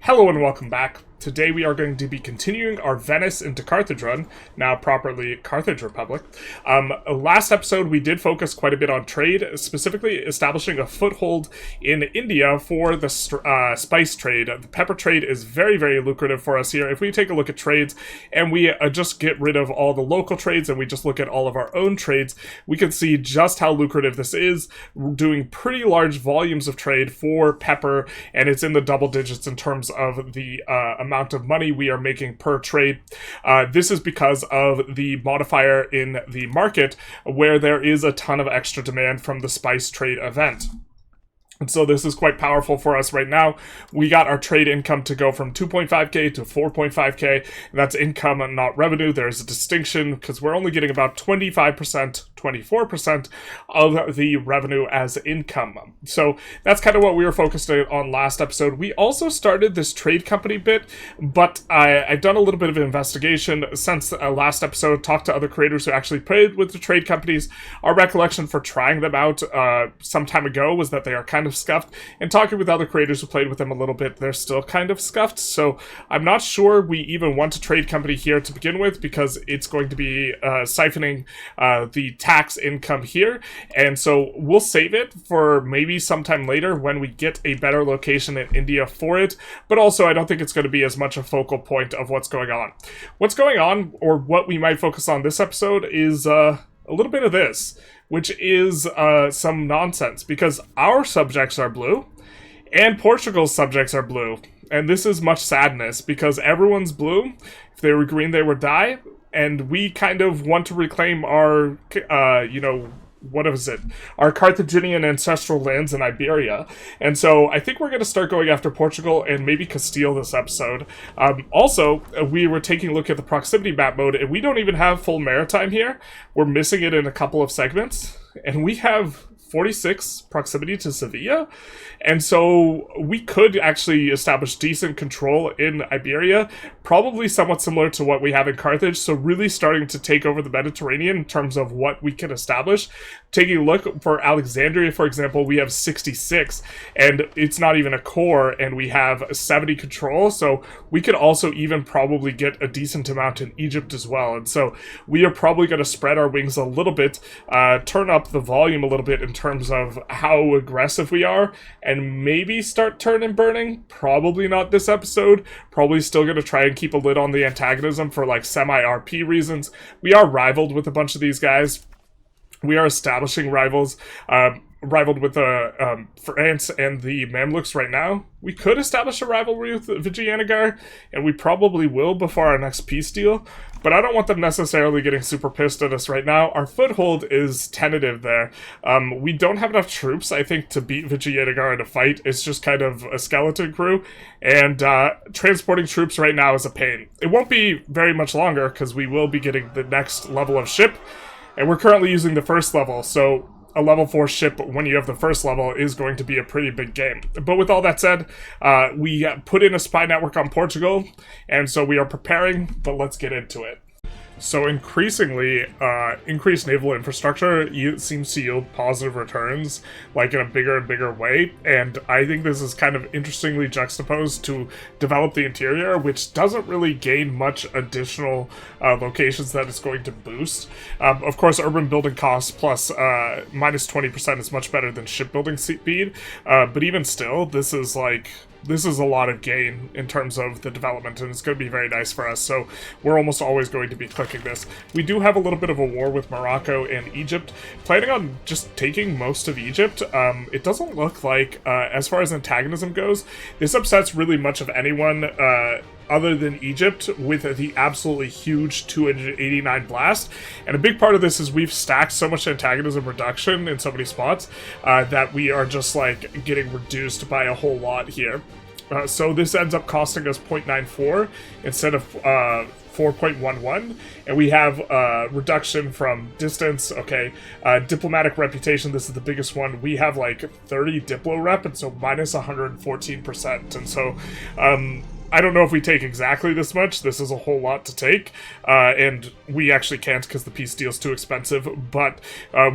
Hello and welcome back. Today we are going to be continuing our Venice into Carthage run, now properly Carthage Republic. Last episode we did focus quite a bit on trade, specifically establishing a foothold in India for the spice trade. The pepper trade is very, very lucrative for us here. If we take a look at trades and we just get rid of all the local trades and we just look at all of our own trades, we can see just how lucrative this is. We're doing pretty large volumes of trade for pepper, and it's in the double digits in terms of the amount of money we are making per trade. This is because of the modifier in the market where there is a ton of extra demand from the spice trade event. And so this is quite powerful for us right now. We got our trade income to go from 2.5k to 4.5k. And that's income and not revenue. There's a distinction because we're only getting about 25%, 24% of the revenue as income. So that's kind of what we were focused on last episode. We also started this trade company bit, but I've done a little bit of investigation since last episode, talked to other creators who actually played with the trade companies. Our recollection for trying them out some time ago was that they are kind of scuffed, and talking with other creators who played with them a little bit, they're still kind of scuffed. So I'm not sure we even want a trade company here to begin with, because it's going to be siphoning the tax income here, and so we'll save it for maybe sometime later when we get a better location in India for it. But also I don't think it's going to be as much a focal point of what's going on. What's going on, or what we might focus on this episode, is a little bit of this, which is some nonsense, because our subjects are blue and Portugal's subjects are blue, and this is much sadness because everyone's blue. If they were green, they would die, and we kind of want to reclaim our what is it? Our Carthaginian ancestral lands in Iberia. And so I think we're going to start going after Portugal and maybe Castile this episode. Also, we were taking a look at the proximity map mode, and we don't even have full maritime here. We're missing it in a couple of segments, and we have 46 proximity to Sevilla, and so we could actually establish decent control in Iberia, probably somewhat similar to what we have in Carthage, so really starting to take over the Mediterranean in terms of what we can establish. Taking a look for Alexandria, for example, we have 66, and it's not even a core, and we have 70 control, so we could also even probably get a decent amount in Egypt as well. And so we are probably going to spread our wings a little bit, turn up the volume a little bit in terms of how aggressive we are, and maybe start turn and burning. Probably not this episode. Probably still going to try and keep a lid on the antagonism for like semi-RP reasons. We are rivaled with a bunch of these guys. We are establishing rivals, rivaled with France and the Mamluks right now. We could establish a rivalry with Vijayanagara, and we probably will before our next peace deal, but I don't want them necessarily getting super pissed at us right now. Our foothold is tentative there. We don't have enough troops, I think, to beat Vijayanagara in a fight. It's just kind of a skeleton crew, and transporting troops right now is a pain. It won't be very much longer, because we will be getting the next level of ship, and we're currently using the first level, so a level 4 ship when you have the first level is going to be a pretty big game. But with all that said, we put in a spy network on Portugal, and so we are preparing, but let's get into it. So increasingly, increased naval infrastructure seems to yield positive returns, like in a bigger and bigger way, and I think this is kind of interestingly juxtaposed to develop the interior, which doesn't really gain much additional locations that it's going to boost. Of course, urban building costs plus minus 20% is much better than shipbuilding speed, but even still, this is a lot of gain in terms of the development, and it's going to be very nice for us, so we're almost always going to be clicking this. We do have a little bit of a war with Morocco and Egypt, planning on just taking most of Egypt. It doesn't look like, as far as antagonism goes, this upsets really much of anyone other than Egypt with the absolutely huge 289 blast. And a big part of this is we've stacked so much antagonism reduction in so many spots that we are just like getting reduced by a whole lot here. So this ends up costing us 0.94 instead of 4.11, and we have reduction from distance. Okay, diplomatic reputation, this is the biggest one. We have like 30 diplo rep, and so minus 114%, and so I don't know if we take exactly this much. This is a whole lot to take, and we actually can't because the peace deal's too expensive, but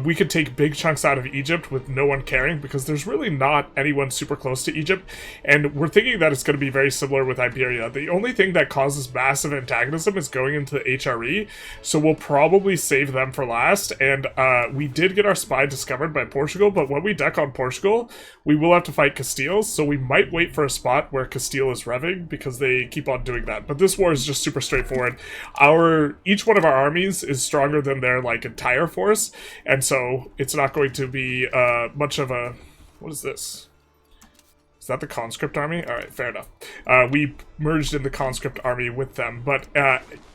we could take big chunks out of Egypt with no one caring, because there's really not anyone super close to Egypt, and we're thinking that it's going to be very similar with Iberia. The only thing that causes massive antagonism is going into the HRE, so we'll probably save them for last, and we did get our spy discovered by Portugal, but when we deck on Portugal, we will have to fight Castile, so we might wait for a spot where Castile is revving, because they keep on doing that. But this war is just super straightforward. Each one of our armies is stronger than their like entire force, and so it's not going to be much of a... What is this? Is that the conscript army? Alright, fair enough. We merged in the conscript army with them, but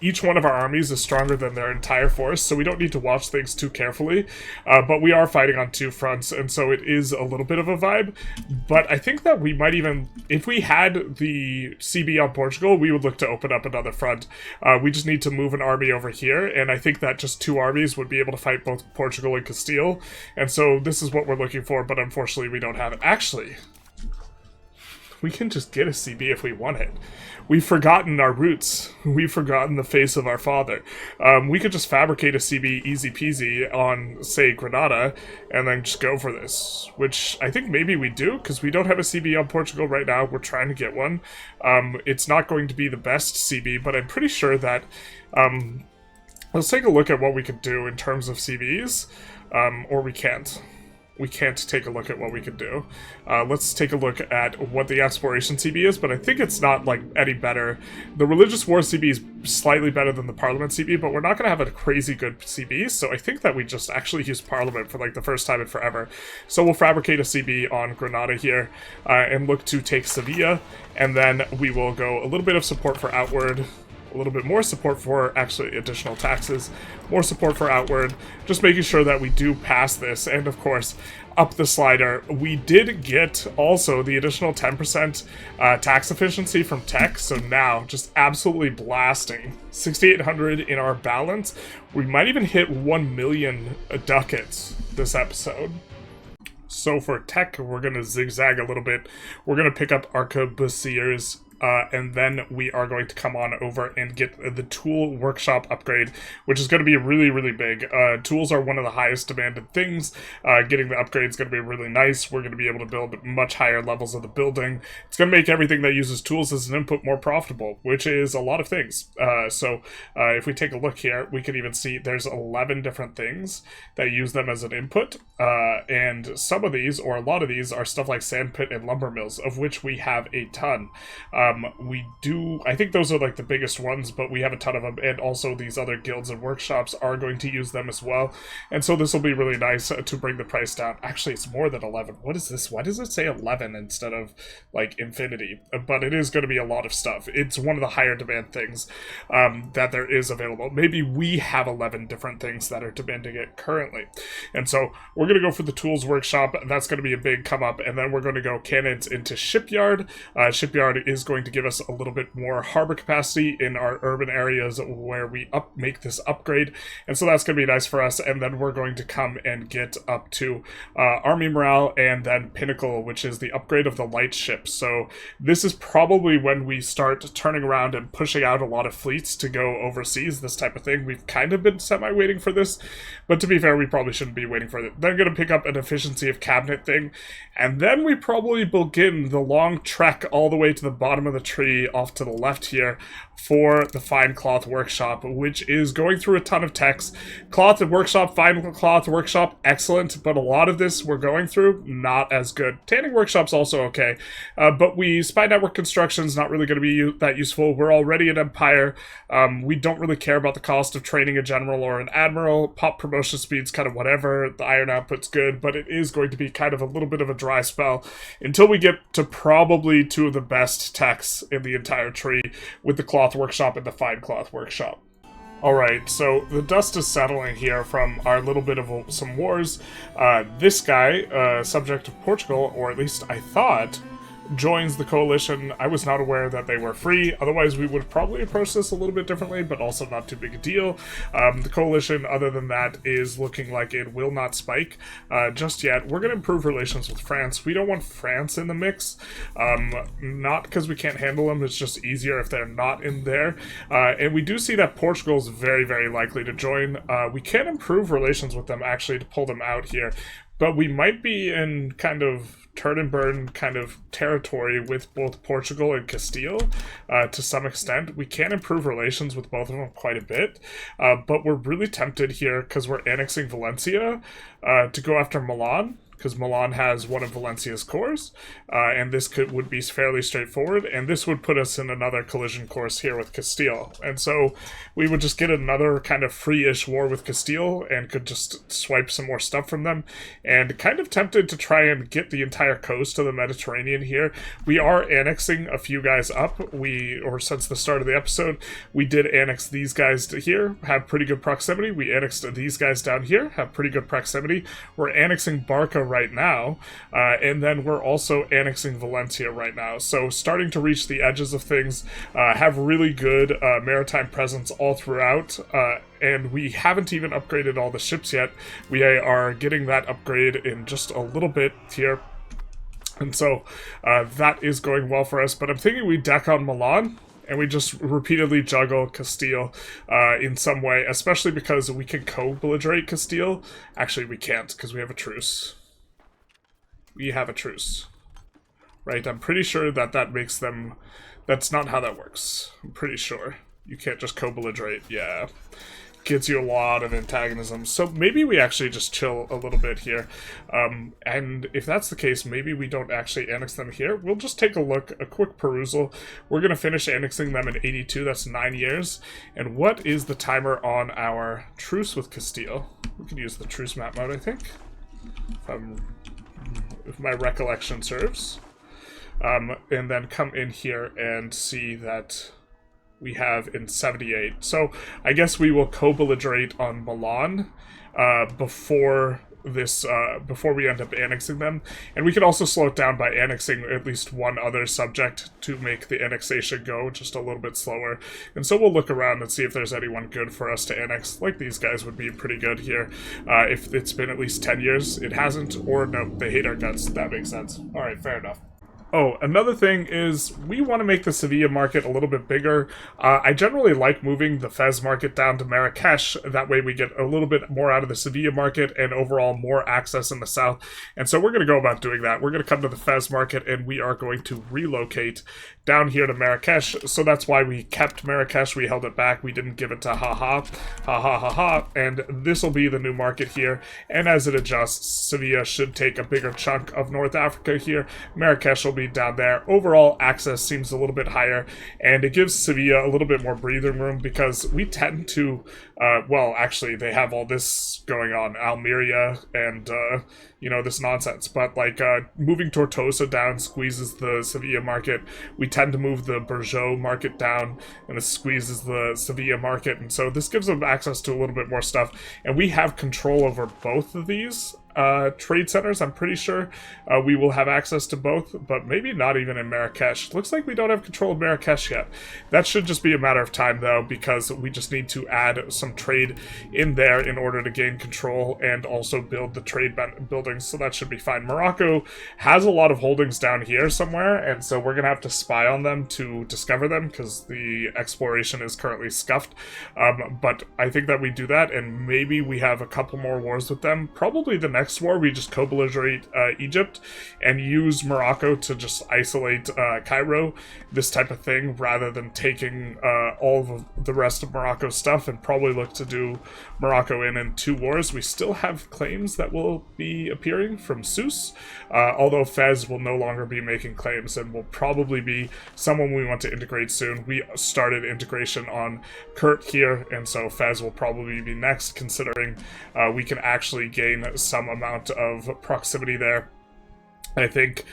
each one of our armies is stronger than their entire force, so we don't need to watch things too carefully. But we are fighting on two fronts, and so it is a little bit of a vibe. But I think that we might even... If we had the CB on Portugal, we would look to open up another front. We just need to move an army over here, and I think that just two armies would be able to fight both Portugal and Castile. And so this is what we're looking for, but unfortunately we don't have it. Actually... We can just get a CB if we want it. We've forgotten our roots. We've forgotten the face of our father. We could just fabricate a CB easy peasy on, say, Granada, and then just go for this. Which I think maybe we do, because we don't have a CB on Portugal right now. We're trying to get one. It's not going to be the best CB, but I'm pretty sure that... let's take a look at what we could do in terms of CBs. Or we can't. We can't take a look at what we could do. Let's take a look at what the exploration CB is, but I think it's not like any better. The religious war CB is slightly better than the parliament CB, but we're not going to have a crazy good CB, so I think that we just actually use parliament for like the first time in forever. So we'll fabricate a CB on Granada here and look to take Sevilla, and then we will go a little bit of support for outward, a little bit more support for actually additional taxes, more support for outward, just making sure that we do pass this, and of course up the slider. We did get also the additional 10% tax efficiency from tech, so now just absolutely blasting 6,800 in our balance. We might even hit 1 million ducats this episode. So for tech, we're going to zigzag a little bit. We're going to pick up arquebusiers, and then we are going to come on over and get the tool workshop upgrade, which is going to be really, really big. Tools are one of the highest demanded things. Getting the upgrade is going to be really nice. We're going to be able to build much higher levels of the building. It's going to make everything that uses tools as an input more profitable, which is a lot of things. So if we take a look here, we can even see there's 11 different things that use them as an input. And some of these, or a lot of these, are stuff like sandpit and lumber mills, of which we have a ton. I think those are like the biggest ones, but we have a ton of them, and also these other guilds and workshops are going to use them as well, and so this will be really nice to bring the price down. Actually, it's more than 11. What is this? Why does it say 11 instead of like infinity? But it is going to be a lot of stuff. It's one of the higher demand things that there is available. Maybe we have 11 different things that are demanding it currently, and so we're going to go for the tools workshop. That's going to be a big come up, and then we're going to go cannons into shipyard. Shipyard is going to give us a little bit more harbor capacity in our urban areas where we make this upgrade, and so that's going to be nice for us. And then we're going to come and get up to army morale, and then pinnacle, which is the upgrade of the light ships. So this is probably when we start turning around and pushing out a lot of fleets to go overseas, this type of thing. We've kind of been semi-waiting for this, but to be fair, we probably shouldn't be waiting for it. Then going to pick up an efficiency of cabinet thing, and then we probably begin the long trek all the way to the bottom of the tree off to the left here for the fine cloth workshop, which is going through a ton of techs. Cloth workshop, fine cloth workshop, excellent, but a lot of this we're going through, not as good. Tanning workshop's also okay, but spy network construction's not really going to be that useful. We're already an empire. We don't really care about the cost of training a general or an admiral. Pop promotion speed's kind of whatever. The iron output's good, but it is going to be kind of a little bit of a dry spell until we get to probably two of the best techs in the entire tree, with the cloth workshop and the fine cloth workshop. Alright, so the dust is settling here from our little bit of some wars. This guy, subject of Portugal, or at least I thought, joins the coalition. I was not aware that they were free, otherwise we would probably approach this a little bit differently, but also not too big a deal. The coalition, other than that, is looking like it will not spike just yet. We're going to improve relations with France. We don't want France in the mix, not because we can't handle them, it's just easier if they're not in there. And we do see that Portugal is very, very likely to join. We can improve relations with them, actually, to pull them out here. But we might be in kind of turn and burn kind of territory with both Portugal and Castile to some extent. We can improve relations with both of them quite a bit, but we're really tempted here because we're annexing Valencia to go after Milan, because Milan has one of Valencia's cores, and this would be fairly straightforward, and this would put us in another collision course here with Castile. And so we would just get another kind of free-ish war with Castile and could just swipe some more stuff from them, and kind of tempted to try and get the entire coast of the Mediterranean here. We are annexing a few guys up. Or since the start of the episode, we did annex these guys to here, have pretty good proximity. We annexed these guys down here, have pretty good proximity. We're annexing Barca right now, and then we're also annexing Valencia right now. So starting to reach the edges of things, have really good maritime presence all throughout, and we haven't even upgraded all the ships yet. We are getting that upgrade in just a little bit here. And so that is going well for us, but I'm thinking we deck on Milan, and we just repeatedly juggle Castile in some way, especially because we can co-belligerate Castile. Actually, we can't, because we have a truce. We have a truce. Right, I'm pretty sure that that makes them... That's not how that works. I'm pretty sure. You can't just co-belligerate. Yeah. Gets you a lot of antagonism. So maybe we actually just chill a little bit here. And if that's the case, maybe we don't actually annex them here. We'll just take a look, a quick perusal. We're going to finish annexing them in 82. That's 9 years. And what is the timer on our truce with Castile? We could use the truce map mode, I think. If my recollection serves. And then come in here and see that we have in 78. So I guess we will co-belligerate on Milan before we end up annexing them. And we can also slow it down by annexing at least one other subject to make the annexation go just a little bit slower. And so we'll look around and see if there's anyone good for us to annex. Like these guys would be pretty good here. If it's been at least 10 years, it hasn't, or no, they hate our guts. That makes sense. Alright, fair enough. Oh, another thing is we want to make the Sevilla market a little bit bigger. I generally like moving the Fez market down to Marrakesh. That way we get a little bit more out of the Sevilla market and overall more access in the south. And so we're going to go about doing that. We're going to come to the Fez market and we are going to relocate down here to Marrakesh. So that's why we kept Marrakesh. We held it back. We didn't give it to haha. And this will be the new market here. And as it adjusts, Sevilla should take a bigger chunk of North Africa here. Marrakesh will be down there. Overall access seems a little bit higher, and it gives Sevilla a little bit more breathing room because we tend to well, actually they have all this going on, Almeria and this nonsense, but like moving Tortosa down squeezes the Sevilla market. We tend to move the Bordeaux market down, and this squeezes the Sevilla market, and so this gives them access to a little bit more stuff, and we have control over both of these trade centers. I'm pretty sure we will have access to both, but maybe not even in Marrakesh. Looks like we don't have control of Marrakesh yet. That should just be a matter of time though, because we just need to add some trade in there in order to gain control and also build the trade buildings, so that should be fine. Morocco has a lot of holdings down here somewhere, and so we're gonna have to spy on them to discover them because the exploration is currently scuffed, but I think that we do that, and maybe we have a couple more wars with them. Probably the next war we just co-belligerate Egypt and use Morocco to just isolate Cairo, this type of thing, rather than taking all of the rest of Morocco's stuff, and probably look to do Morocco in 2 wars. We still have claims that will be appearing from Sousse, although Fez will no longer be making claims and will probably be someone we want to integrate soon. We started integration on Kurt here, and so Fez will probably be next, considering we can actually gain some amount of proximity there. I think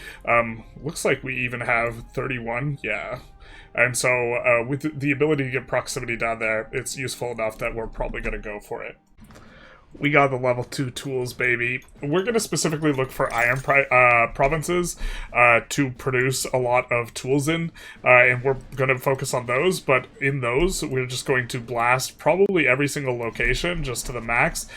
looks like we even have 31, yeah. And so with the ability to get proximity down there, it's useful enough that we're probably going to go for it. We got the level 2 tools, baby. We're going to specifically look for iron provinces to produce a lot of tools in, and we're going to focus on those, but in those, we're just going to blast probably every single location just to the max,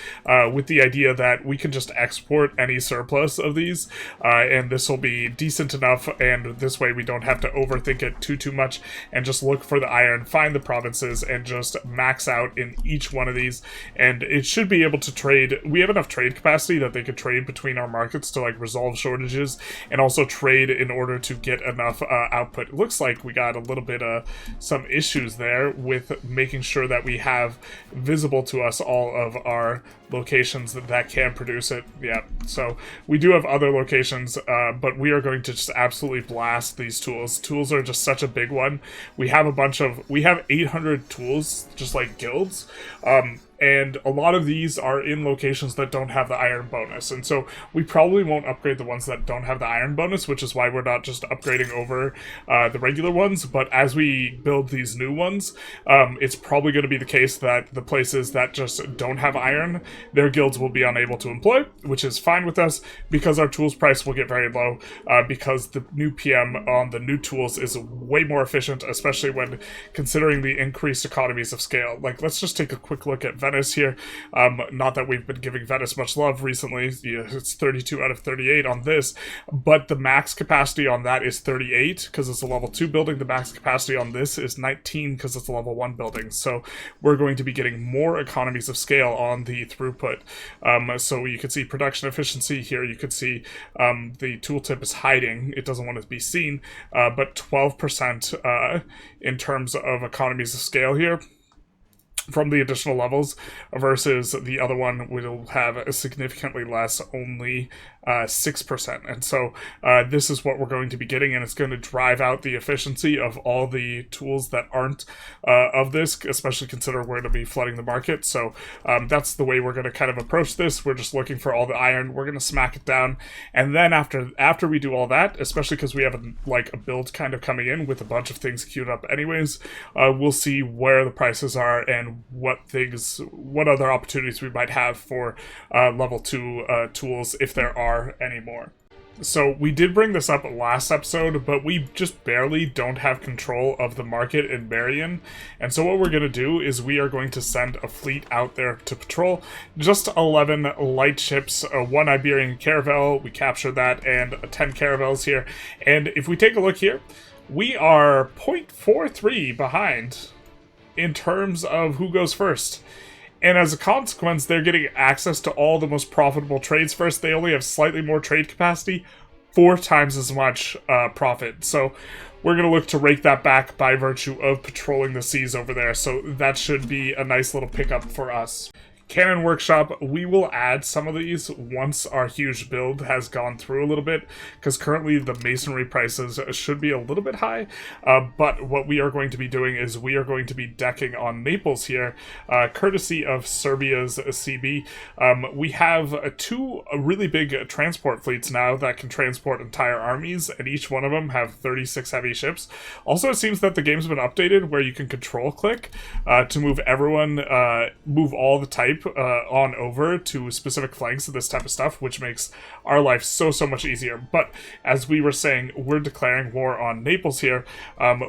with the idea that we can just export any surplus of these, and this will be decent enough, and this way we don't have to overthink it too much, and just look for the iron, find the provinces, and just max out in each one of these, and it should be able to trade. We have enough trade capacity that they could trade between our markets to like resolve shortages and also trade in order to get enough output. It looks like we got a little bit of some issues there with making sure that we have visible to us all of our locations that can produce it. Yeah, so we do have other locations, but we are going to just absolutely blast these tools. Tools are just such a big one. We have 800 tools, just like guilds, and a lot of these are in locations that don't have the iron bonus, and so we probably won't upgrade the ones that don't have the iron bonus, which is why we're not just upgrading over the regular ones. But as we build these new ones, it's probably going to be the case that the places that just don't have iron, their guilds will be unable to employ, which is fine with us, because our tools price will get very low, because the new PM on the new tools is way more efficient, especially when considering the increased economies of scale. Like, let's just take a quick look at Venice here. Not that we've been giving Venice much love recently. Yeah, it's 32 out of 38 on this, but the max capacity on that is 38 because it's a level 2 building. The max capacity on this is 19 because it's a level 1 building. So we're going to be getting more economies of scale on the throughput. So you can see production efficiency here. You could see the tooltip is hiding. It doesn't want to be seen, but 12% in terms of economies of scale here from the additional levels, versus the other one will have a significantly less, only 6%. And so this is what we're going to be getting, and it's going to drive out the efficiency of all the tools that aren't of this, especially considering we're going to be flooding the market. So that's the way we're going to kind of approach this. We're just looking for all the iron. We're going to smack it down, and then after we do all that, especially because we have a build kind of coming in with a bunch of things queued up anyways, we'll see where the prices are and what other opportunities we might have for level 2 tools, if there are any more. So we did bring this up last episode, but we just barely don't have control of the market in Marion. And so what we're going to do is we are going to send a fleet out there to patrol. Just 11 light ships, 1 Iberian caravel, we captured that, and 10 caravels here. And if we take a look here, we are 0.43 behind in terms of who goes first. And as a consequence, they're getting access to all the most profitable trades first. They only have slightly more trade capacity, 4 times as much profit. So we're going to look to rake that back by virtue of patrolling the seas over there. So that should be a nice little pickup for us. Cannon Workshop, we will add some of these once our huge build has gone through a little bit, because currently the masonry prices should be a little bit high, but what we are going to be doing is we are going to be decking on Naples here, courtesy of Serbia's CB. We have 2 really big transport fleets now that can transport entire armies, and each one of them have 36 heavy ships. Also, it seems that the game's been updated where you can control click to move everyone, move all the type on over to specific flanks of this type of stuff, which makes our life so much easier. But as we were saying, we're declaring war on Naples here.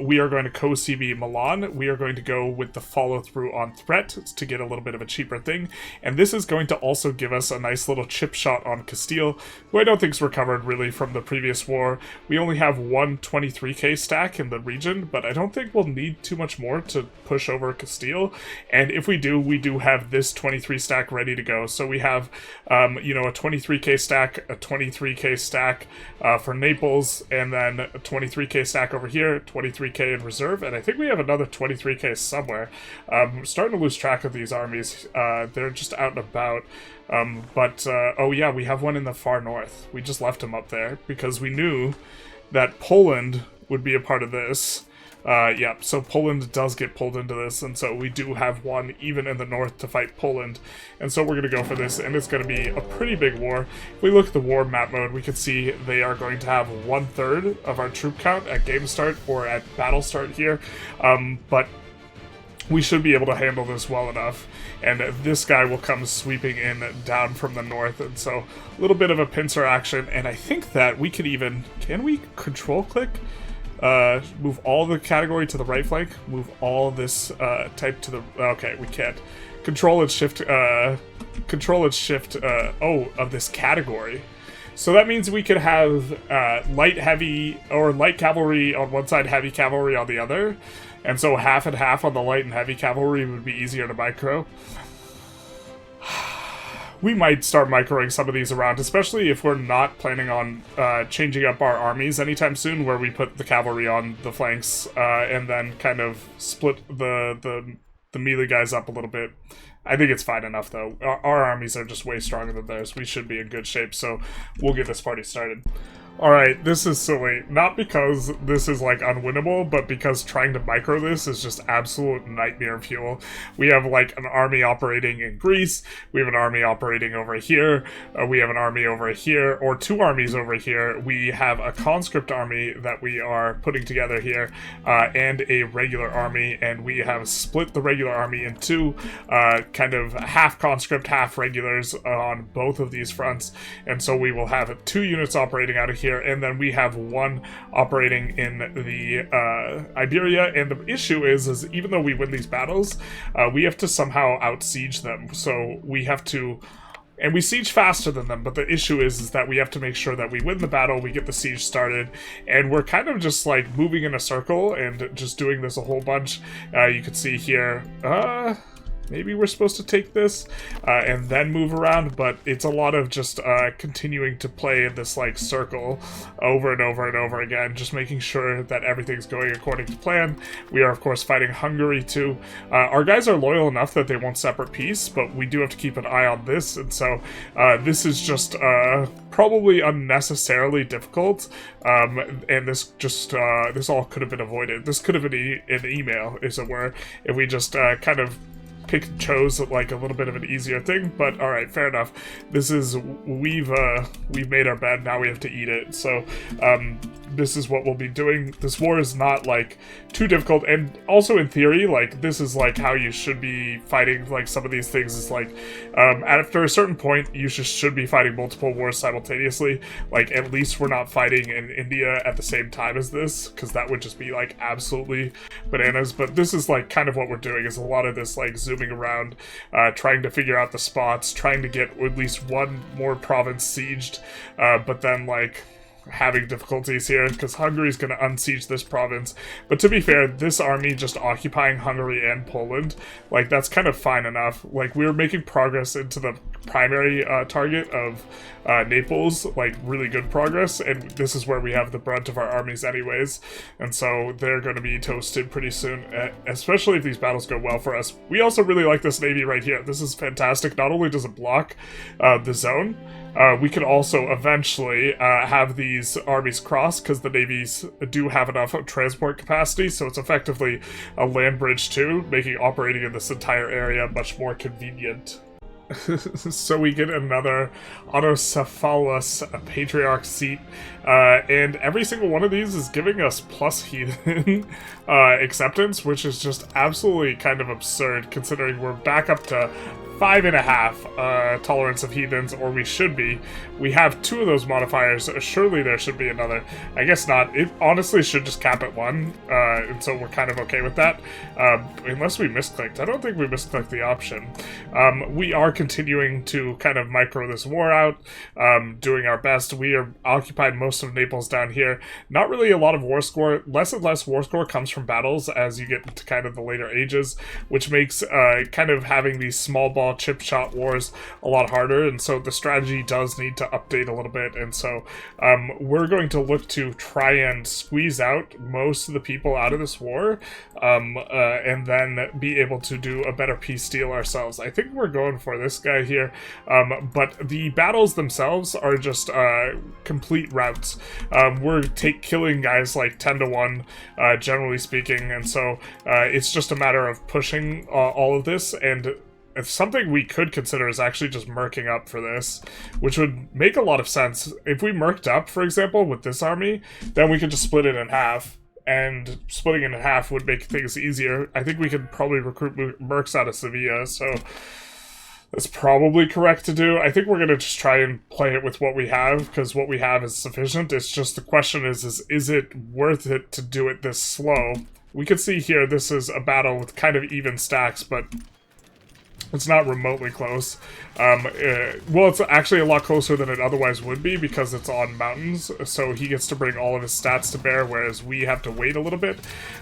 We are going to co-CB Milan. We are going to go with the follow-through on threat to get a little bit of a cheaper thing, and this is going to also give us a nice little chip shot on Castile, who I don't think's recovered really from the previous war. We only have 1 23k stack in the region, but I don't think we'll need too much more to push over Castile, and if we do, we do have this 23 stack ready to go. So we have, a 23k stack, a 23k stack for Naples, and then a 23k stack over here, 23k in reserve, and I think we have another 23k somewhere. We're starting to lose track of these armies. They're just out and about. Oh yeah, we have one in the far north. We just left him up there because we knew that Poland would be a part of this. Yeah, so Poland does get pulled into this, and so we do have one even in the north to fight Poland, and so we're going to go for this, and it's going to be a pretty big war. If we look at the war map mode, we can see they are going to have 1/3 of our troop count at game start or at battle start here, but we should be able to handle this well enough. And this guy will come sweeping in down from the north, and so a little bit of a pincer action. And I think that we could even, can we control click? Move all the category to the right flank, move all this type to the, okay, we can't. Control and shift, of this category. So that means we could have light heavy, or light cavalry on one side, heavy cavalry on the other. And so half and half on the light and heavy cavalry would be easier to micro. We might start microing some of these around, especially if we're not planning on changing up our armies anytime soon, where we put the cavalry on the flanks and then kind of split the melee guys up a little bit. I think it's fine enough, though. Our armies are just way stronger than theirs. We should be in good shape, so we'll get this party started. Alright, this is silly. Not because this is, like, unwinnable, but because trying to micro this is just absolute nightmare fuel. We have, like, an army operating in Greece, we have an army operating over here, we have an army over here, or two armies over here, we have a conscript army that we are putting together here, and a regular army, and we have split the regular army in two, kind of half conscript, half regulars on both of these fronts, and so we will have 2 units operating out of here, and then we have 1 operating in the Iberia. And the issue is even though we win these battles, we have to somehow out-siege them. So we have to, and we siege faster than them, but the issue is that we have to make sure that we win the battle, we get the siege started, and we're kind of just like moving in a circle and just doing this a whole bunch. You can see here, maybe we're supposed to take this and then move around, but it's a lot of just continuing to play in this like circle over and over and over again, just making sure that everything's going according to plan. We are of course fighting Hungary too. Our guys are loyal enough that they won't separate peace, but we do have to keep an eye on this, and so this is just probably unnecessarily difficult, and this just this all could have been avoided. This could have been an email, as it were, if we just kind of chose like a little bit of an easier thing. But all right, fair enough. This is, we've made our bed, now we have to eat it. So this is what we'll be doing. This war is not like too difficult, and also in theory, like this is like how you should be fighting. Like some of these things is like after a certain point you just should be fighting multiple wars simultaneously. Like at least we're not fighting in India at the same time as this, because that would just be like absolutely bananas. But this is like kind of what we're doing, is a lot of this like zooming around, trying to figure out the spots, trying to get at least 1 more province sieged, but then like having difficulties here because Hungary's going to unsiege this province. But to be fair, this army just occupying Hungary and Poland, like that's kind of fine enough. Like we're making progress into the primary target of Naples, like really good progress, and this is where we have the brunt of our armies anyways, and so they're going to be toasted pretty soon, especially if these battles go well for us. We also really like this navy right here. This is fantastic. Not only does it block the zone, we could also eventually have these armies cross, because the navies do have enough transport capacity, so it's effectively a land bridge too, making operating in this entire area much more convenient. So we get another autocephalous patriarch seat, and every single one of these is giving us plus heathen acceptance, which is just absolutely kind of absurd considering we're back up to 5.5 tolerance of heathens, or we should be. We have 2 of those modifiers. Surely there should be another. I guess not. It honestly should just cap at 1, and so we're kind of okay with that. Unless we misclicked. I don't think we misclicked the option. We are continuing to kind of micro this war out, doing our best. We are occupied most of Naples down here. Not really a lot of war score. Less and less war score comes from battles as you get into kind of the later ages, which makes kind of having these small ball chip shot wars a lot harder, and so the strategy does need to update a little bit, and so we're going to look to try and squeeze out most of the people out of this war, and then be able to do a better peace deal ourselves. I think we're going for this guy here, but the battles themselves are just complete routes. We're killing guys like 10-1, generally speaking, and so it's just a matter of pushing all of this. And if something we could consider is actually just merking up for this, which would make a lot of sense. If we merked up, for example, with this army, then we could just split it in half, and splitting it in half would make things easier. I think we could probably recruit mercs out of Sevilla, so that's probably correct to do. I think we're going to just try and play it with what we have, because what we have is sufficient. It's just the question is it worth it to do it this slow? We can see here this is a battle with kind of even stacks, but it's not remotely close. Well, it's actually a lot closer than it otherwise would be because it's on mountains, so he gets to bring all of his stats to bear, whereas we have to wait a little bit.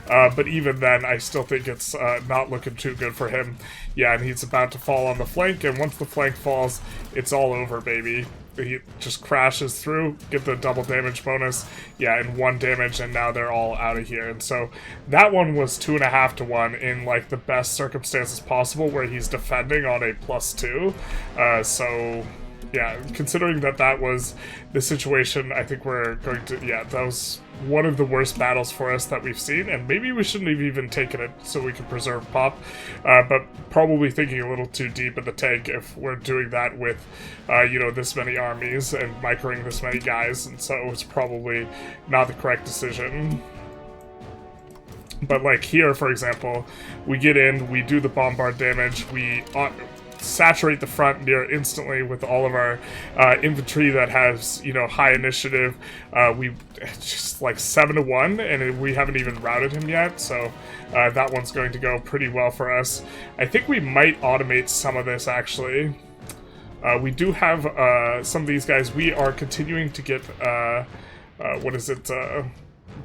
But even then, I still think it's not looking too good for him. Yeah, and he's about to fall on the flank, and once the flank falls, it's all over, baby. He just crashes through, get the double damage bonus, yeah, and 1 damage, and now they're all out of here. And so that one was 2.5 to 1 in like the best circumstances possible, where he's defending on a +2. So yeah, considering that was the situation, I think we're going to, yeah, that was one of the worst battles for us that we've seen, and maybe we shouldn't have even taken it so we could preserve pop, but probably thinking a little too deep in the tank if we're doing that with, you know, this many armies and microing this many guys, and so it's probably not the correct decision. But like here, for example, we get in, we do the bombard damage, we saturate the front near instantly with all of our infantry that has, you know, high initiative. We just like 7 to 1, and we haven't even routed him yet, so that one's going to go pretty well for us. I think we might automate some of this, actually. We do have some of these guys. We are continuing to get what is it,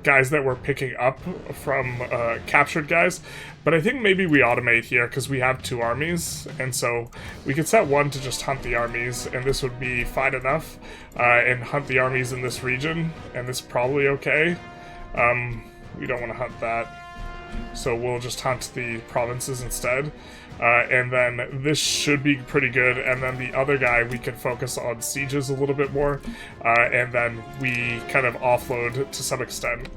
guys that we're picking up from captured guys, but I think maybe we automate here because we have 2 armies, and so we could set 1 to just hunt the armies, and this would be fine enough, and hunt the armies in this region, and this is probably okay. We don't want to hunt that, so we'll just hunt the provinces instead. And then this should be pretty good, and then the other guy we can focus on sieges a little bit more, and then we kind of offload to some extent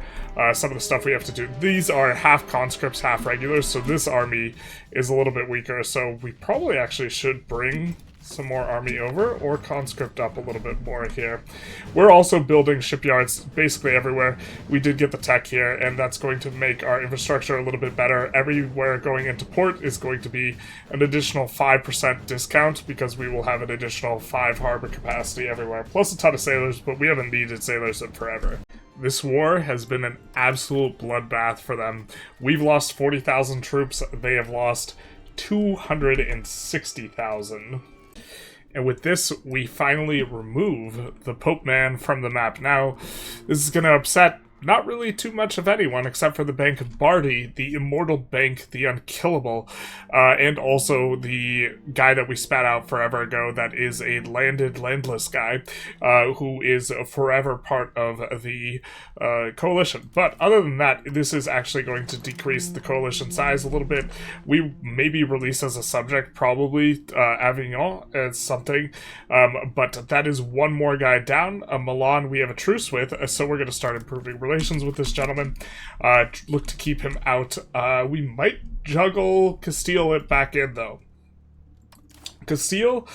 some of the stuff we have to do. These are half conscripts, half regulars, so this army is a little bit weaker, so we probably actually should bring some more army over, or conscript up a little bit more here. We're also building shipyards basically everywhere. We did get the tech here, and that's going to make our infrastructure a little bit better. Everywhere going into port is going to be an additional 5% discount, because we will have an additional 5 harbor capacity everywhere, plus a ton of sailors, but we haven't needed sailors in forever. This war has been an absolute bloodbath for them. We've lost 40,000 troops, they have lost 260,000. And with this, we finally remove the Pope Man from the map. Now, this is going to upset not really too much of anyone, except for the Bank of Bardi, the immortal bank, the unkillable, and also the guy that we spat out forever ago that is a landless guy, who is a forever part of the coalition. But other than that, this is actually going to decrease the coalition size a little bit. We maybe release as a subject, probably Avignon as something, but that is 1 more guy down. Milan we have a truce with, so we're going to start improving relations with this gentleman. Look to keep him out. We might juggle Castile it back in, though. Castile,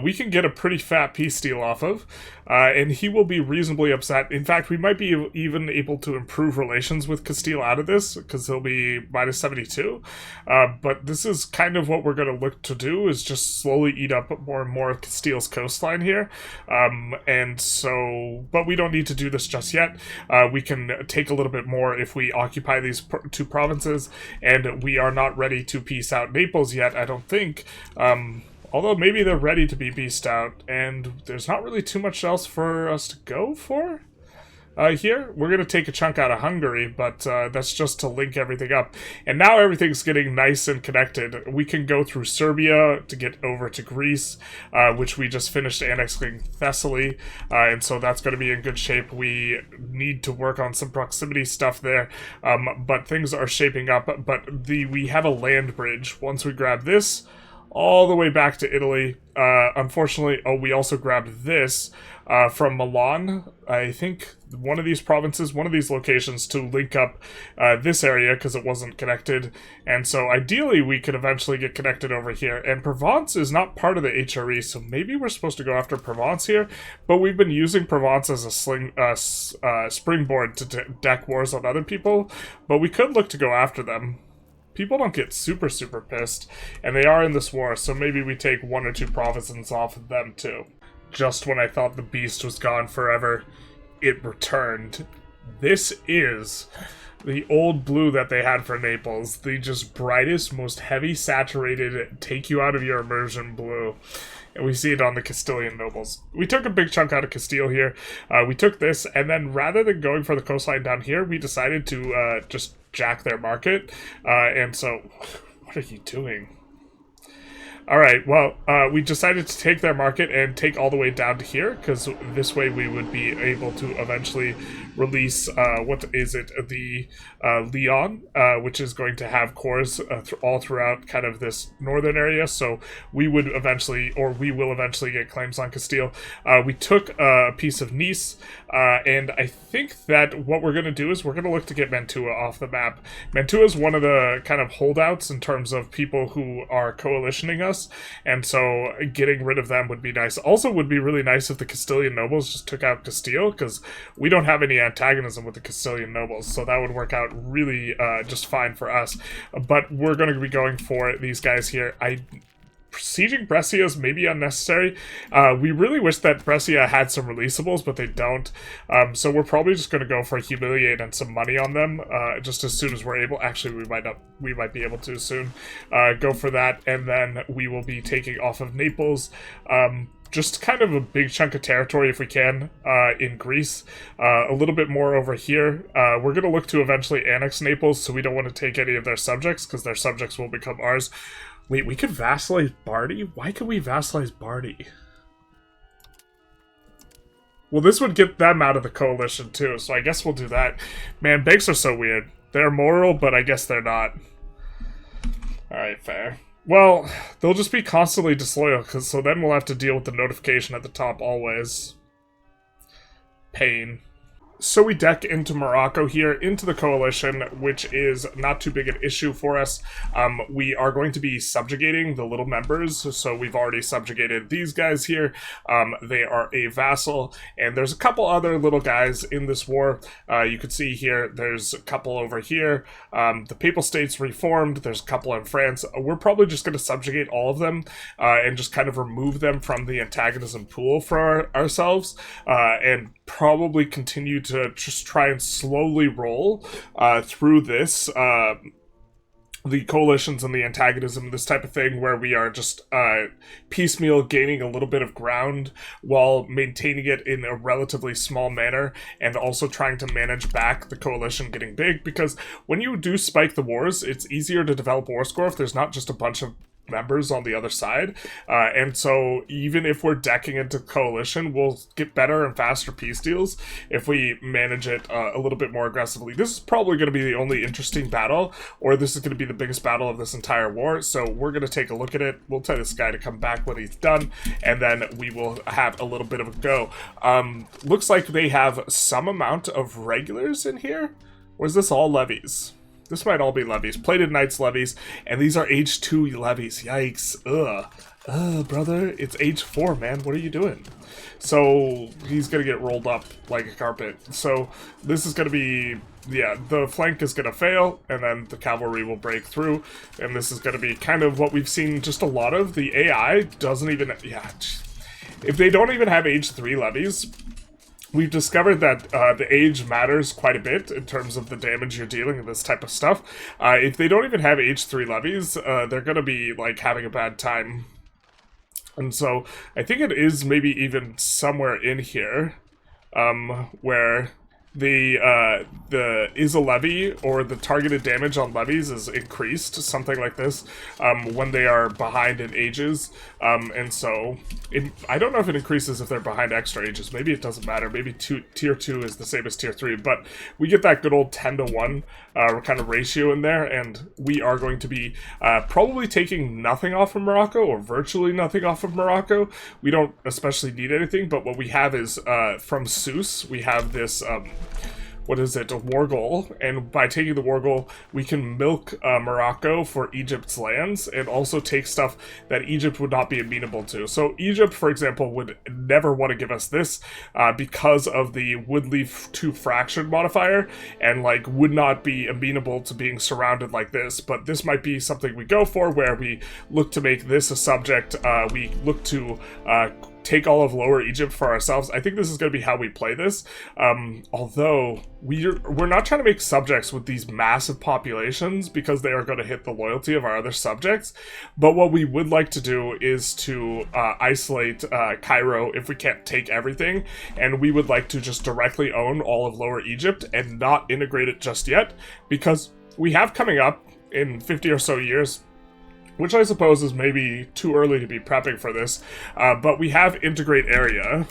we can get a pretty fat peace deal off of, and he will be reasonably upset. In fact, we might be even able to improve relations with Castile out of this, because he'll be -72. But this is kind of what we're going to look to do, is just slowly eat up more and more of Castile's coastline here. And so, but we don't need to do this just yet. We can take a little bit more if we occupy these 2 provinces, and we are not ready to peace out Naples yet, I don't think. Although maybe they're ready to be beast out, and there's not really too much else for us to go for. Here, we're going to take a chunk out of Hungary, but that's just to link everything up. And now everything's getting nice and connected. We can go through Serbia to get over to Greece, which we just finished annexing Thessaly, and so that's going to be in good shape. We need to work on some proximity stuff there, but things are shaping up. But we have a land bridge. Once we grab this, all the way back to Italy. Unfortunately, we also grabbed this. from Milan, I think one of these provinces, one of these locations, to link up this area because it wasn't connected. And so ideally we could eventually get connected over here. And Provence is not part of the HRE, so maybe we're supposed to go after Provence here. But we've been using Provence as a springboard to deck wars on other people. But we could look to go after them. People don't get super pissed, and they are in this war, so maybe we take 1 or 2 provinces off of them too. Just when I thought the beast was gone forever, it returned. This is the old blue that they had for Naples, the just brightest, most heavy saturated, take you out of your immersion blue. And we see it on the Castilian nobles. We took a big chunk out of Castile here. We took this, and then rather than going for the coastline down here, we decided to just jack their market. And so, what are you doing? Alright, well, we decided to take their market and take all the way down to here, because this way we would be able to eventually release, the Lyon, which is going to have cores all throughout kind of this northern area, so we would eventually, or we will eventually get claims on Castile. We took a piece of Nice, and I think that what we're going to do is we're going to look to get Mantua off the map. Mantua is one of the kind of holdouts in terms of people who are coalitioning us, and so getting rid of them would be nice. Also would be really nice if the Castilian nobles just took out Castile, because we don't have any antagonism with the Castilian nobles, so that would work out really just fine for us. But we're going to be going for these guys here. Sieging Brescia is maybe unnecessary. We really wish that Brescia had some releasables, but they don't. So we're probably just going to go for Humiliate and some money on them, just as soon as we're able. Actually, we might be able to soon. Go for that, and then we will be taking off of Naples. Just kind of a big chunk of territory if we can in Greece. A little bit more over here. We're going to look to eventually annex Naples, so we don't want to take any of their subjects, because their subjects will become ours. Wait, we could vassalize Bardi? Why could we vassalize Bardi? Well, this would get them out of the coalition too, so I guess we'll do that. Man, banks are so weird. They're moral, but I guess they're not. Alright, fair. Well, they'll just be constantly disloyal, so then we'll have to deal with the notification at the top always. Pain. So we deck into Morocco here, into the coalition, which is not too big an issue for us. We are going to be subjugating the little members, so we've already subjugated these guys here. They are a vassal, and there's a couple other little guys in this war. You can see here, there's a couple over here. The Papal States reformed, there's a couple in France. We're probably just going to subjugate all of them, and just kind of remove them from the antagonism pool for ourselves, and probably continue to just try and slowly roll through this, the coalitions and the antagonism, this type of thing, where we are just piecemeal gaining a little bit of ground while maintaining it in a relatively small manner, and also trying to manage back the coalition getting big, because when you do spike the wars, it's easier to develop war score if there's not just a bunch of members on the other side, and so even if we're decking into coalition, we'll get better and faster peace deals if we manage it a little bit more aggressively. This is probably going to be the only interesting battle, or this is going to be the biggest battle of this entire war, so we're going to take a look at it. We'll tell this guy to come back when he's done, and then we will have a little bit of a go. Looks like they have some amount of regulars in here, or is this all levies? This might all be levies. Plated Knights levies, and these are age 2 levies. Yikes. Ugh, brother, it's age 4, man. What are you doing? So, he's gonna get rolled up like a carpet. So, this is gonna be, yeah, the flank is gonna fail, and then the cavalry will break through, and this is gonna be kind of what we've seen just a lot of. The AI doesn't even, yeah, if they don't even have age 3 levies, we've discovered that the age matters quite a bit in terms of the damage you're dealing with this type of stuff. If they don't even have age 3 levies, they're going to be like having a bad time. And so I think it is maybe even somewhere in here where is a levy, or the targeted damage on levies is increased, something like this, when they are behind in ages. And so I don't know if it increases if they're behind extra ages. Maybe it doesn't matter. Maybe tier 2 is the same as tier 3, but we get that good old 10 to 1 kind of ratio in there, and we are going to be probably taking nothing off of Morocco, or virtually nothing off of Morocco. We don't especially need anything, but what we have is from Seuss, we have this what is it, a war goal, and by taking the war goal, we can milk Morocco for Egypt's lands, and also take stuff that Egypt would not be amenable to. So Egypt, for example, would never want to give us this because of the would leave to fractured modifier, and like would not be amenable to being surrounded like this. But this might be something we go for, where we look to make this a subject. We look to take all of Lower Egypt for ourselves. I think this is going to be how we play this. Although we're not trying to make subjects with these massive populations, because they are going to hit the loyalty of our other subjects. But what we would like to do is to isolate Cairo if we can't take everything, and we would like to just directly own all of Lower Egypt and not integrate it just yet, because we have coming up in 50 or so years, which I suppose is maybe too early to be prepping for this, but we have integrate area.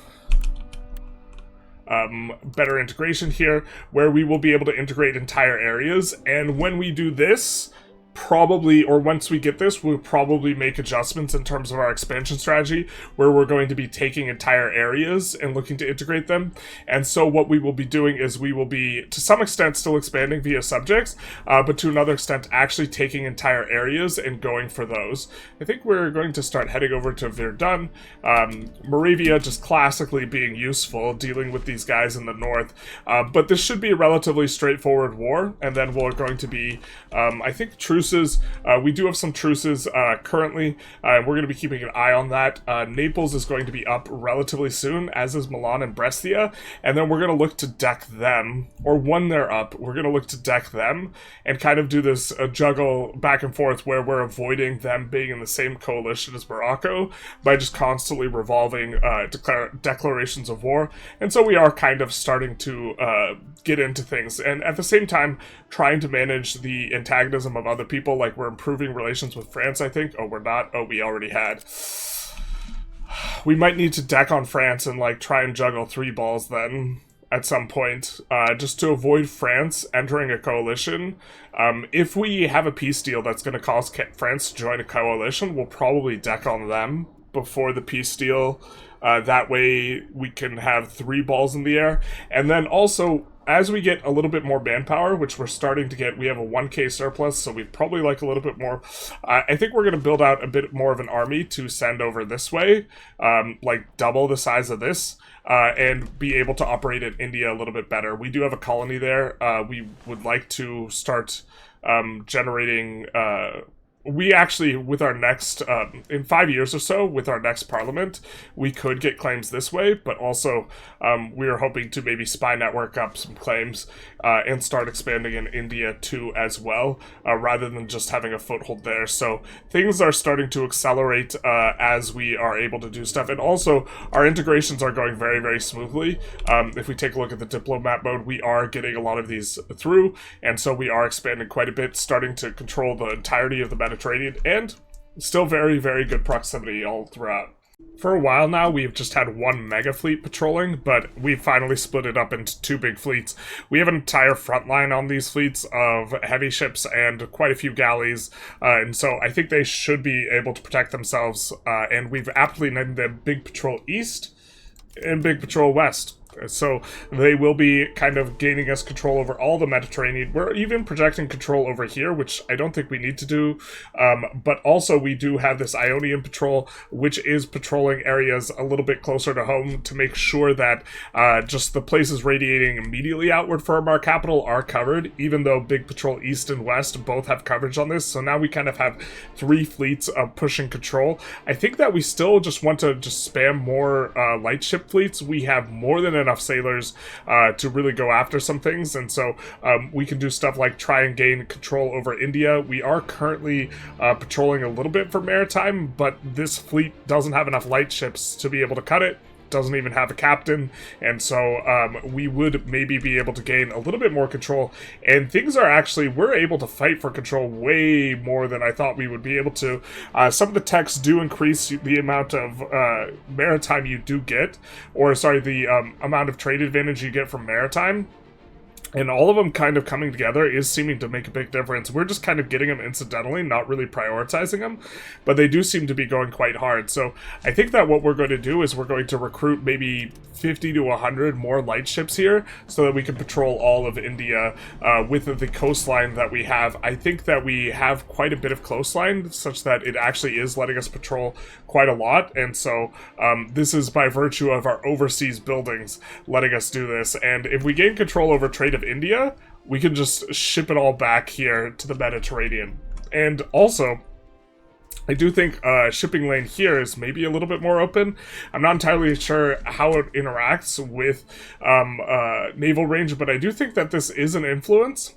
Better integration here, where we will be able to integrate entire areas, and when we do this, probably, or once we get this, we'll probably make adjustments in terms of our expansion strategy, where we're going to be taking entire areas and looking to integrate them. And so what we will be doing is we will be, to some extent, still expanding via subjects, but to another extent, actually taking entire areas and going for those. I think we're going to start heading over to Verdun. Moravia just classically being useful, dealing with these guys in the north. But this should be a relatively straightforward war, and then we're going to be, I think, truces. We do have some truces currently, and we're going to be keeping an eye on that. Naples is going to be up relatively soon, as is Milan and Brescia, and then we're going to look to deck them, or when they're up, we're going to look to deck them, and kind of do this juggle back and forth, where we're avoiding them being in the same coalition as Morocco, by just constantly revolving declarations of war. And so we are kind of starting to get into things, and at the same time, trying to manage the antagonism of other people. Like, we're improving relations with France, I think. Oh, we're not? Oh, we already had. We might need to deck on France and, like, try and juggle 3 balls then, at some point, just to avoid France entering a coalition. If we have a peace deal that's going to cause France to join a coalition, we'll probably deck on them before the peace deal. That way we can have 3 balls in the air. And then also, as we get a little bit more manpower, which we're starting to get, we have a 1k surplus, so we'd probably like a little bit more. I think we're going to build out a bit more of an army to send over this way, like double the size of this, and be able to operate in India a little bit better. We do have a colony there. We would like to start generating... we actually, with our next, in 5 years or so, with our next parliament, we could get claims this way, but also we are hoping to maybe spy network up some claims and start expanding in India too as well, rather than just having a foothold there. So things are starting to accelerate as we are able to do stuff, and also our integrations are going very, very smoothly. If we take a look at the diplomat mode, we are getting a lot of these through, and so we are expanding quite a bit, starting to control the entirety of the Mediterranean, and still very, very good proximity all throughout. For a while now, we've just had 1 mega fleet patrolling, but we finally split it up into 2 big fleets. We have an entire front line on these fleets of heavy ships and quite a few galleys, and so I think they should be able to protect themselves, and we've aptly named them Big Patrol East and Big Patrol West. So they will be kind of gaining us control over all the Mediterranean. We're even projecting control over here, which I don't think we need to do. But also we do have this Ionian patrol, which is patrolling areas a little bit closer to home to make sure that just the places radiating immediately outward from our capital are covered, even though Big Patrol East and West both have coverage on this. So now we kind of have 3 fleets of pushing control. I think that we still just want to just spam more light ship fleets. We have more than enough sailors to really go after some things, and so we can do stuff like try and gain control over India. We are currently patrolling a little bit for maritime, but this fleet doesn't have enough light ships to be able to cut it. doesn't even have a captain, and so we would maybe be able to gain a little bit more control, and things are actually, we're able to fight for control way more than I thought we would be able to. Some of the techs do increase the amount of maritime you do get, or sorry, the amount of trade advantage you get from maritime. And all of them kind of coming together is seeming to make a big difference. We're just kind of getting them incidentally, not really prioritizing them, but they do seem to be going quite hard. So I think that what we're going to do is we're going to recruit maybe 50 to 100 more light ships here so that we can patrol all of India with the coastline that we have. I think that we have quite a bit of coastline such that it actually is letting us patrol quite a lot. And so this is by virtue of our overseas buildings letting us do this. And if we gain control over trade of India, we can just ship it all back here to the Mediterranean. And also, I do think shipping lane here is maybe a little bit more open. I'm not entirely sure how it interacts with naval range, but I do think that this is an influence.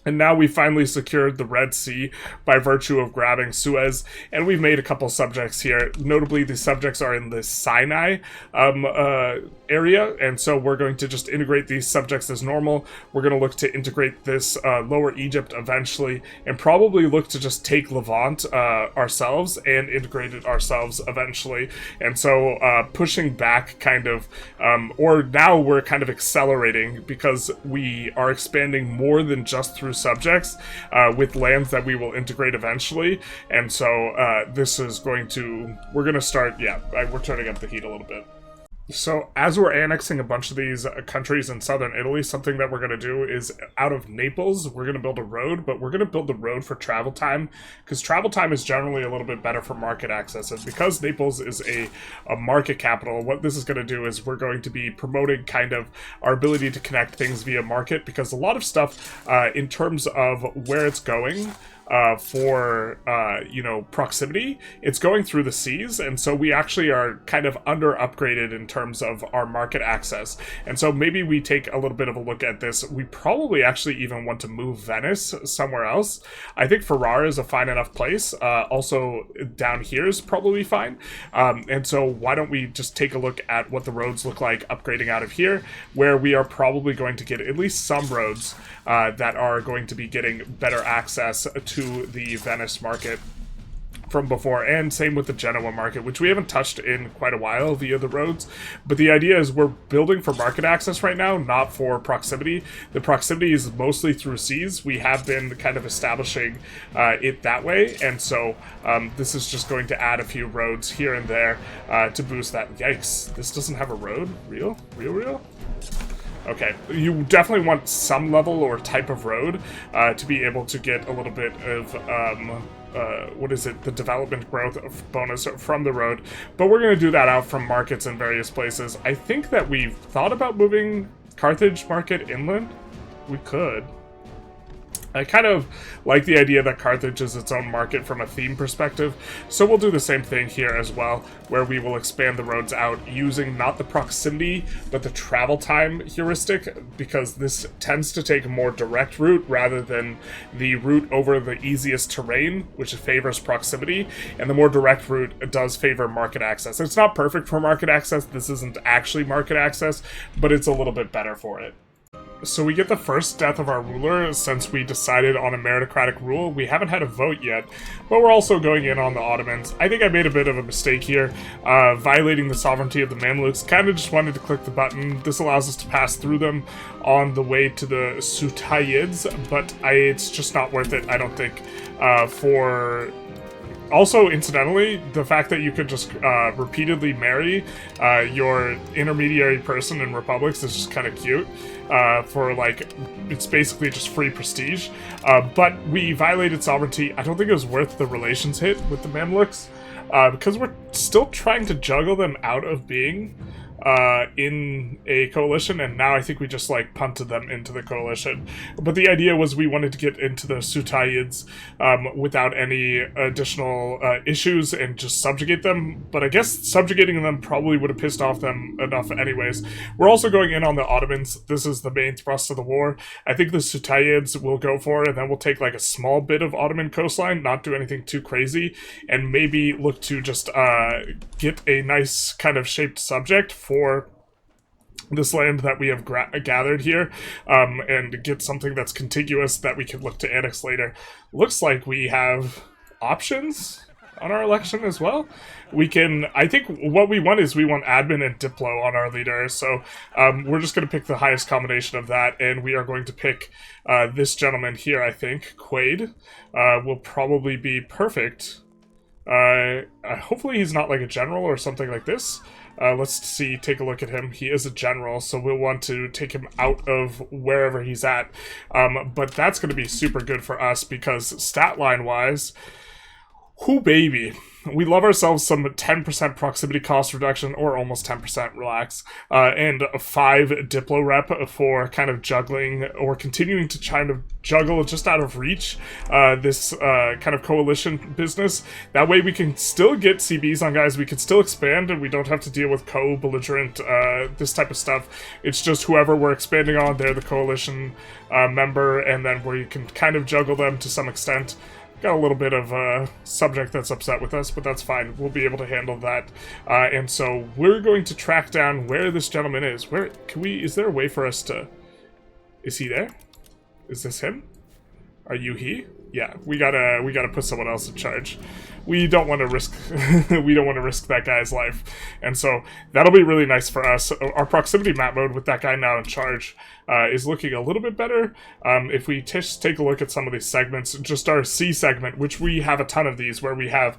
And now we finally secured the Red Sea by virtue of grabbing Suez, and we've made a couple subjects here. Notably, the subjects are in the Sinai area, and so we're going to just integrate these subjects as normal. We're going to look to integrate this Lower Egypt eventually, and probably look to just take Levant ourselves and integrate it ourselves eventually. And so pushing back kind of, or now we're kind of accelerating because we are expanding more than just through subjects with lands that we will integrate eventually. And so this is going to, we're going to start, we're turning up the heat a little bit. So as we're annexing a bunch of these countries in southern Italy, something that we're going to do is out of Naples, we're going to build a road, but we're going to build the road for travel time, because travel time is generally a little bit better for market access. And because Naples is a market capital, what this is going to do is we're going to be promoting kind of our ability to connect things via market, because a lot of stuff in terms of where it's going, for proximity, it's going through the seas, and so we actually are kind of under upgraded in terms of our market access. And so maybe we take a little bit of a look at this. We probably actually even want to move Venice somewhere else. I think Ferrara is a fine enough place. Also down here is probably fine. And so why don't we just take a look at what the roads look like upgrading out of here, where we are probably going to get at least some roads that are going to be getting better access to the Venice market from before, and same with the Genoa market, which we haven't touched in quite a while via the roads. But the idea is we're building for market access right now, not for proximity. The proximity is mostly through seas. We have been kind of establishing it that way, and so this is just going to add a few roads here and there to boost that. Yikes, this doesn't have a road? Real? Okay, you definitely want some level or type of road to be able to get a little bit of, the development growth bonus from the road. But we're going to do that out from markets in various places. I think that we've thought about moving Carthage market inland. We could. I kind of like the idea that Carthage is its own market from a theme perspective, so we'll do the same thing here as well, where we will expand the roads out using not the proximity, but the travel time heuristic, because this tends to take a more direct route rather than the route over the easiest terrain, which favors proximity, and the more direct route does favor market access. It's not perfect for market access, this isn't actually market access, but it's a little bit better for it. So we get the first death of our ruler since we decided on a meritocratic rule. We haven't had a vote yet, but we're also going in on the Ottomans. I think I made a bit of a mistake here, violating the sovereignty of the Mamluks. Kind of just wanted to click the button. This allows us to pass through them on the way to the Sutayids, but it's just not worth it, I don't think, for... Also, incidentally, the fact that you could just repeatedly marry your intermediary person in republics is just kind of cute. For, like, it's basically just free prestige. But we violated sovereignty. I don't think it was worth the relations hit with the Mamluks, because we're still trying to juggle them out of being in a coalition, and now I think we just like punted them into the coalition. But the idea was we wanted to get into the Sutayids without any additional issues and just subjugate them. But I guess subjugating them probably would have pissed off them enough anyways. We're also going in on the Ottomans. This is the main thrust of the war. I think the Sutayids will go for it, and then we'll take like a small bit of Ottoman coastline, not do anything too crazy, and maybe look to just get a nice kind of shaped subject for this land that we have gathered here, and get something that's contiguous that we can look to annex later. Looks like we have options on our election as well. We can, I think what we want is we want admin and diplo on our leader, so we're just going to pick the highest combination of that, and we are going to pick this gentleman here, I think. Quaid will probably be perfect. Hopefully he's not like a general or something like this. Let's see, take a look at him. He is a general, so we'll want to take him out of wherever he's at. But that's going to be super good for us because stat line wise, whoo baby, we love ourselves some 10% proximity cost reduction, or almost 10%, relax, and a 5 diplo rep for kind of juggling or continuing to try to juggle just out of reach this kind of coalition business. That way we can still get CBs on guys, we can still expand, and we don't have to deal with co-belligerent, this type of stuff. It's just whoever we're expanding on, they're the coalition member, and then we can kind of juggle them to some extent. Got a little bit of a subject that's upset with us, but that's fine. We'll be able to handle that. And so we're going to track down where this gentleman is. Where can we? Is there a way for us to? Is he there? Is this him? Are you he? Yeah, we gotta put someone else in charge. We don't want to risk we don't want to risk that guy's life, and so that'll be really nice for us. Our proximity map mode with that guy now in charge is looking a little bit better. If we just take a look at some of these segments, just our C segment, which we have a ton of these, where we have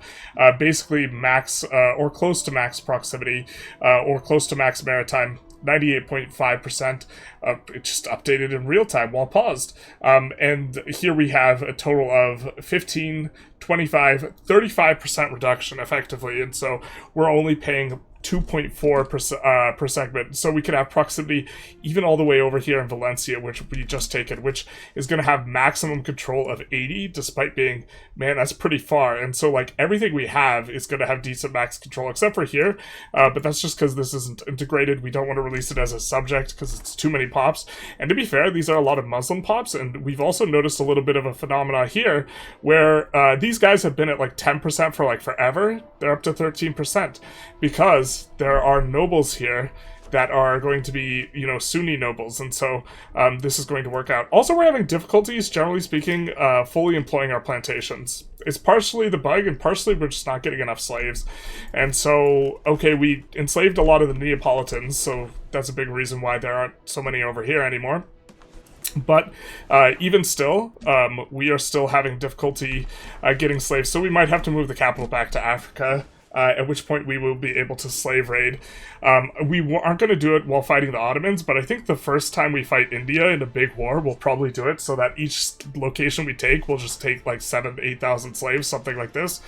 basically max or close to max proximity or close to max maritime. 98.5%. It just updated in real time while paused. And here we have a total of 15, 25, 35% reduction effectively. And so we're only paying 2.4 per segment, so we could have proximity even all the way over here in Valencia, which we just taken, which is going to have maximum control of 80, despite being, man, that's pretty far. And so like everything we have is going to have decent max control, except for here, but that's just because this isn't integrated. We don't want to release it as a subject because it's too many pops. And to be fair, these are a lot of Muslim pops, and we've also noticed a little bit of a phenomena here where these guys have been at like 10% for like forever. They're up to 13% because there are nobles here that are going to be, you know, Sunni nobles, and so this is going to work out. Also, we're having difficulties, generally speaking, fully employing our plantations. It's partially the bug, and partially we're just not getting enough slaves. And so, okay, we enslaved a lot of the Neapolitans, so that's a big reason why there aren't so many over here anymore. But even still, we are still having difficulty getting slaves, so we might have to move the capital back to Africa. At which point we will be able to slave raid. We aren't going to do it while fighting the Ottomans, but I think the first time we fight India in a big war, we'll probably do it so that each location we take will just take like 7,000 to 8,000 slaves, something like this.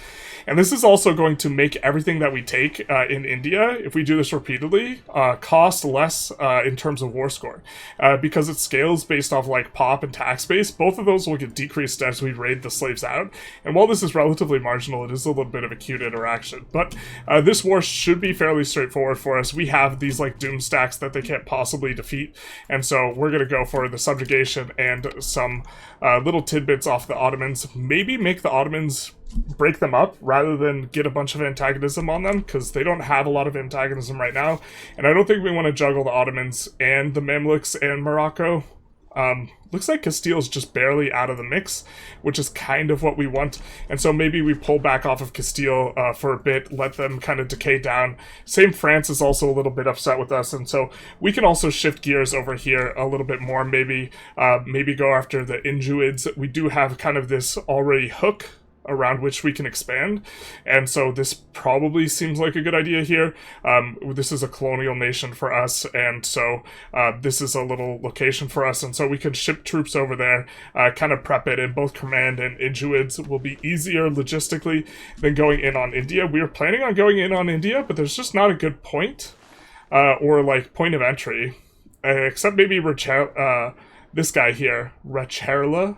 And this is also going to make everything that we take in India, if we do this repeatedly, cost less in terms of war score. Because it scales based off like pop and tax base, both of those will get decreased as we raid the slaves out. And while this is relatively marginal, it is a little bit of a cute interaction. But this war should be fairly straightforward for us. We have these like doom stacks that they can't possibly defeat, and so we're going to go for the subjugation and some little tidbits off the Ottomans. Maybe make the Ottomans break them up rather than get a bunch of antagonism on them, because they don't have a lot of antagonism right now, and I don't think we want to juggle the Ottomans and the Mamluks and Morocco. Looks like Castile's just barely out of the mix, which is kind of what we want. And so maybe we pull back off of Castile for a bit, let them kind of decay down. Same, France is also a little bit upset with us, and so we can also shift gears over here a little bit more. Maybe go after the Injuids. We do have kind of this already hook around which we can expand, and so this probably seems like a good idea here. This is a colonial nation for us, and so this is a little location for us, and so we can ship troops over there, kind of prep it, and both command and Injuids will be easier logistically than going in on India. We were planning on going in on India, but there's just not a good point. or like point of entry, except maybe this guy here, Recherla,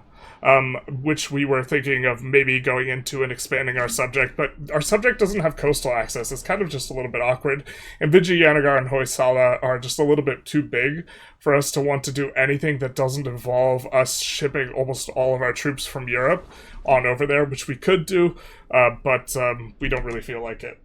which we were thinking of maybe going into and expanding our subject, but our subject doesn't have coastal access. It's kind of just a little bit awkward, and Vijayanagar and Hoysala are just a little bit too big for us to want to do anything that doesn't involve us shipping almost all of our troops from Europe on over there, which we could do, but we don't really feel like it.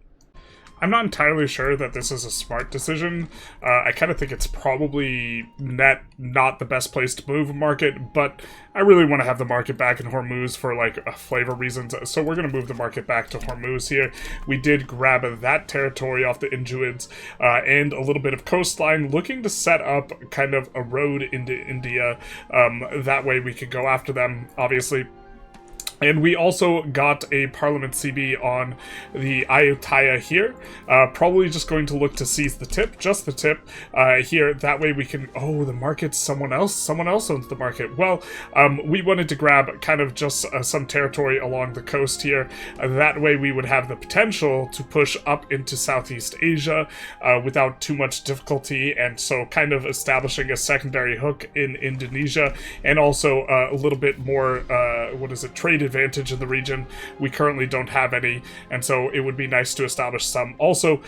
I'm not entirely sure that this is a smart decision. I kind of think it's probably not the best place to move a market, but I really want to have the market back in Hormuz for like flavor reasons, so we're going to move the market back to Hormuz here. We did grab that territory off the Injuids and a little bit of coastline, looking to set up kind of a road into India. That way we could go after them, obviously. And we also got a Parliament CB on the Ayutthaya here. Probably just going to look to seize the tip, just the tip here. That way we can... Oh, the market's someone else? Someone else owns the market. Well, we wanted to grab kind of just some territory along the coast here. That way we would have the potential to push up into Southeast Asia without too much difficulty. And so kind of establishing a secondary hook in Indonesia. And also a little bit more, trade advantage in the region. We currently don't have any, and so it would be nice to establish some. Also,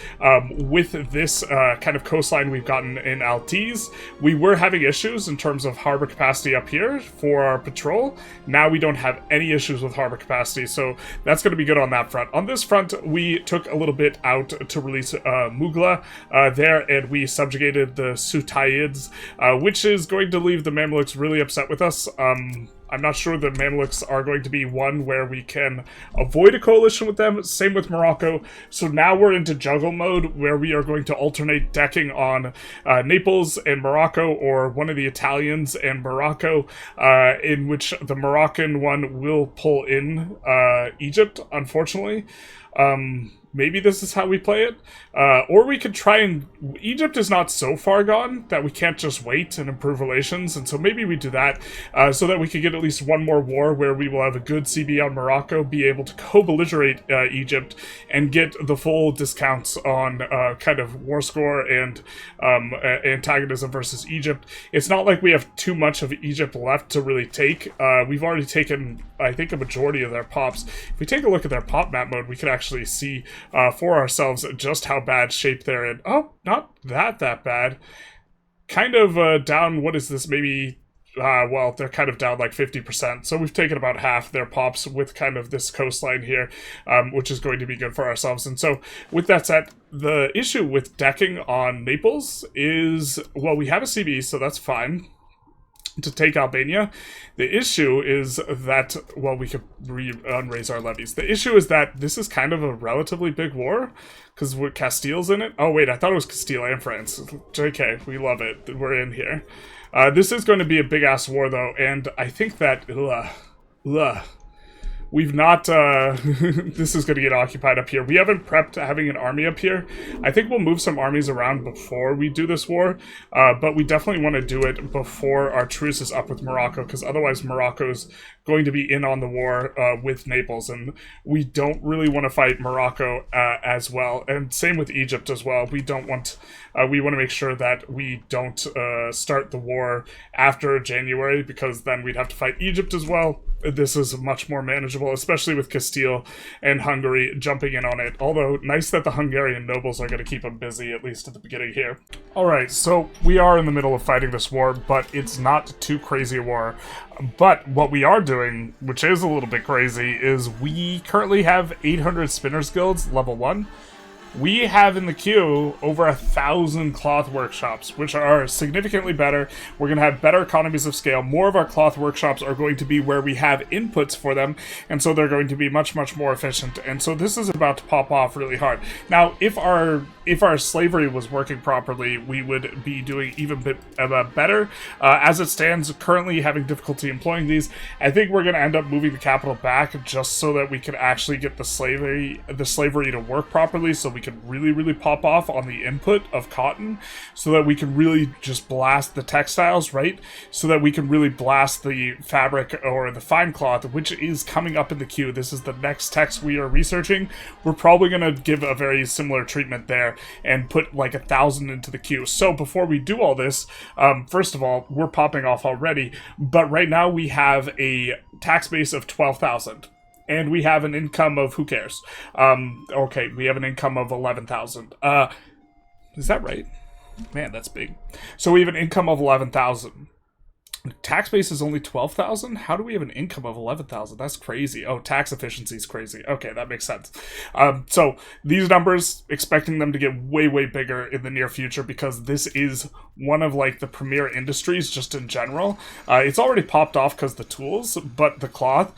with this kind of coastline we've gotten in Altiz, we were having issues in terms of harbor capacity up here for our patrol. Now we don't have any issues with harbor capacity, so that's going to be good on that front. On this front, we took a little bit out to release Mughla there, and we subjugated the Sutayids, which is going to leave the Mamluks really upset with us. I'm not sure the Mamluks are going to be one where we can avoid a coalition with them. Same with Morocco. So now we're into juggle mode, where we are going to alternate decking on Naples and Morocco, or one of the Italians and Morocco, in which the Moroccan one will pull in Egypt, unfortunately. Maybe this is how we play it. Or we could try and... Egypt is not so far gone that we can't just wait and improve relations, and so maybe we do that so that we could get at least one more war where we will have a good CB on Morocco, be able to co-belligerate Egypt, and get the full discounts on kind of war score and antagonism versus Egypt. It's not like we have too much of Egypt left to really take. We've already taken, I think, a majority of their pops. If we take a look at their pop map mode, we can actually see for ourselves just how bad shape they're in. Oh, not that bad. Kind of down, what is this, maybe, well, they're kind of down like 50%. So we've taken about half their pops with kind of this coastline here, which is going to be good for ourselves. And so with that said, the issue with decking on Naples is, well, we have a CB, so that's fine to take Albania. The issue is that, well, we could unraise our levies. The issue is that this is kind of a relatively big war, because Castile's in it. Oh, wait, I thought it was Castile and France. JK, we love it. We're in here. This is going to be a big-ass war, though, and I think that... We've not, this is going to get occupied up here. We haven't prepped having an army up here. I think we'll move some armies around before we do this war, but we definitely want to do it before our truce is up with Morocco, because otherwise Morocco's going to be in on the war with Naples, and we don't really want to fight Morocco as well, and same with Egypt as well. We don't want, we want to make sure that we don't start the war after January, because then we'd have to fight Egypt as well. This is much more manageable, especially with Castile and Hungary jumping in on it. Although, nice that the Hungarian nobles are going to keep them busy, at least at the beginning here. Alright, so we are in the middle of fighting this war, but it's not too crazy a war. But what we are doing, which is a little bit crazy, is we currently have 800 Spinners Guilds, level 1. We have in the queue over 1,000 cloth workshops, which are significantly better. We're going to have better economies of scale. More of our cloth workshops are going to be where we have inputs for them, and so they're going to be much, much more efficient. And so this is about to pop off really hard. Now, if our slavery was working properly, we would be doing even bit better. As it stands, currently having difficulty employing these, I think we're going to end up moving the capital back just so that we can actually get the slavery to work properly, so we we can really pop off on the input of cotton, so that we can really just blast the textiles, right? So that we can really blast the fabric or the fine cloth, which is coming up in the queue. This is the next text we are researching. We're probably going to give a very similar treatment there and put like 1,000 into the queue. So before we do all this, first of all, we're popping off already, but right now we have a tax base of 12,000. And we have an income of, who cares? Okay, we have an income of 11,000. Is that right? Man, that's big. So we have an income of 11,000. Tax base is only 12,000? How do we have an income of 11,000? That's crazy. Oh, tax efficiency is crazy. Okay, that makes sense. So these numbers, expecting them to get way bigger in the near future, because this is one of like the premier industries just in general. It's already popped off because the tools, but the cloth,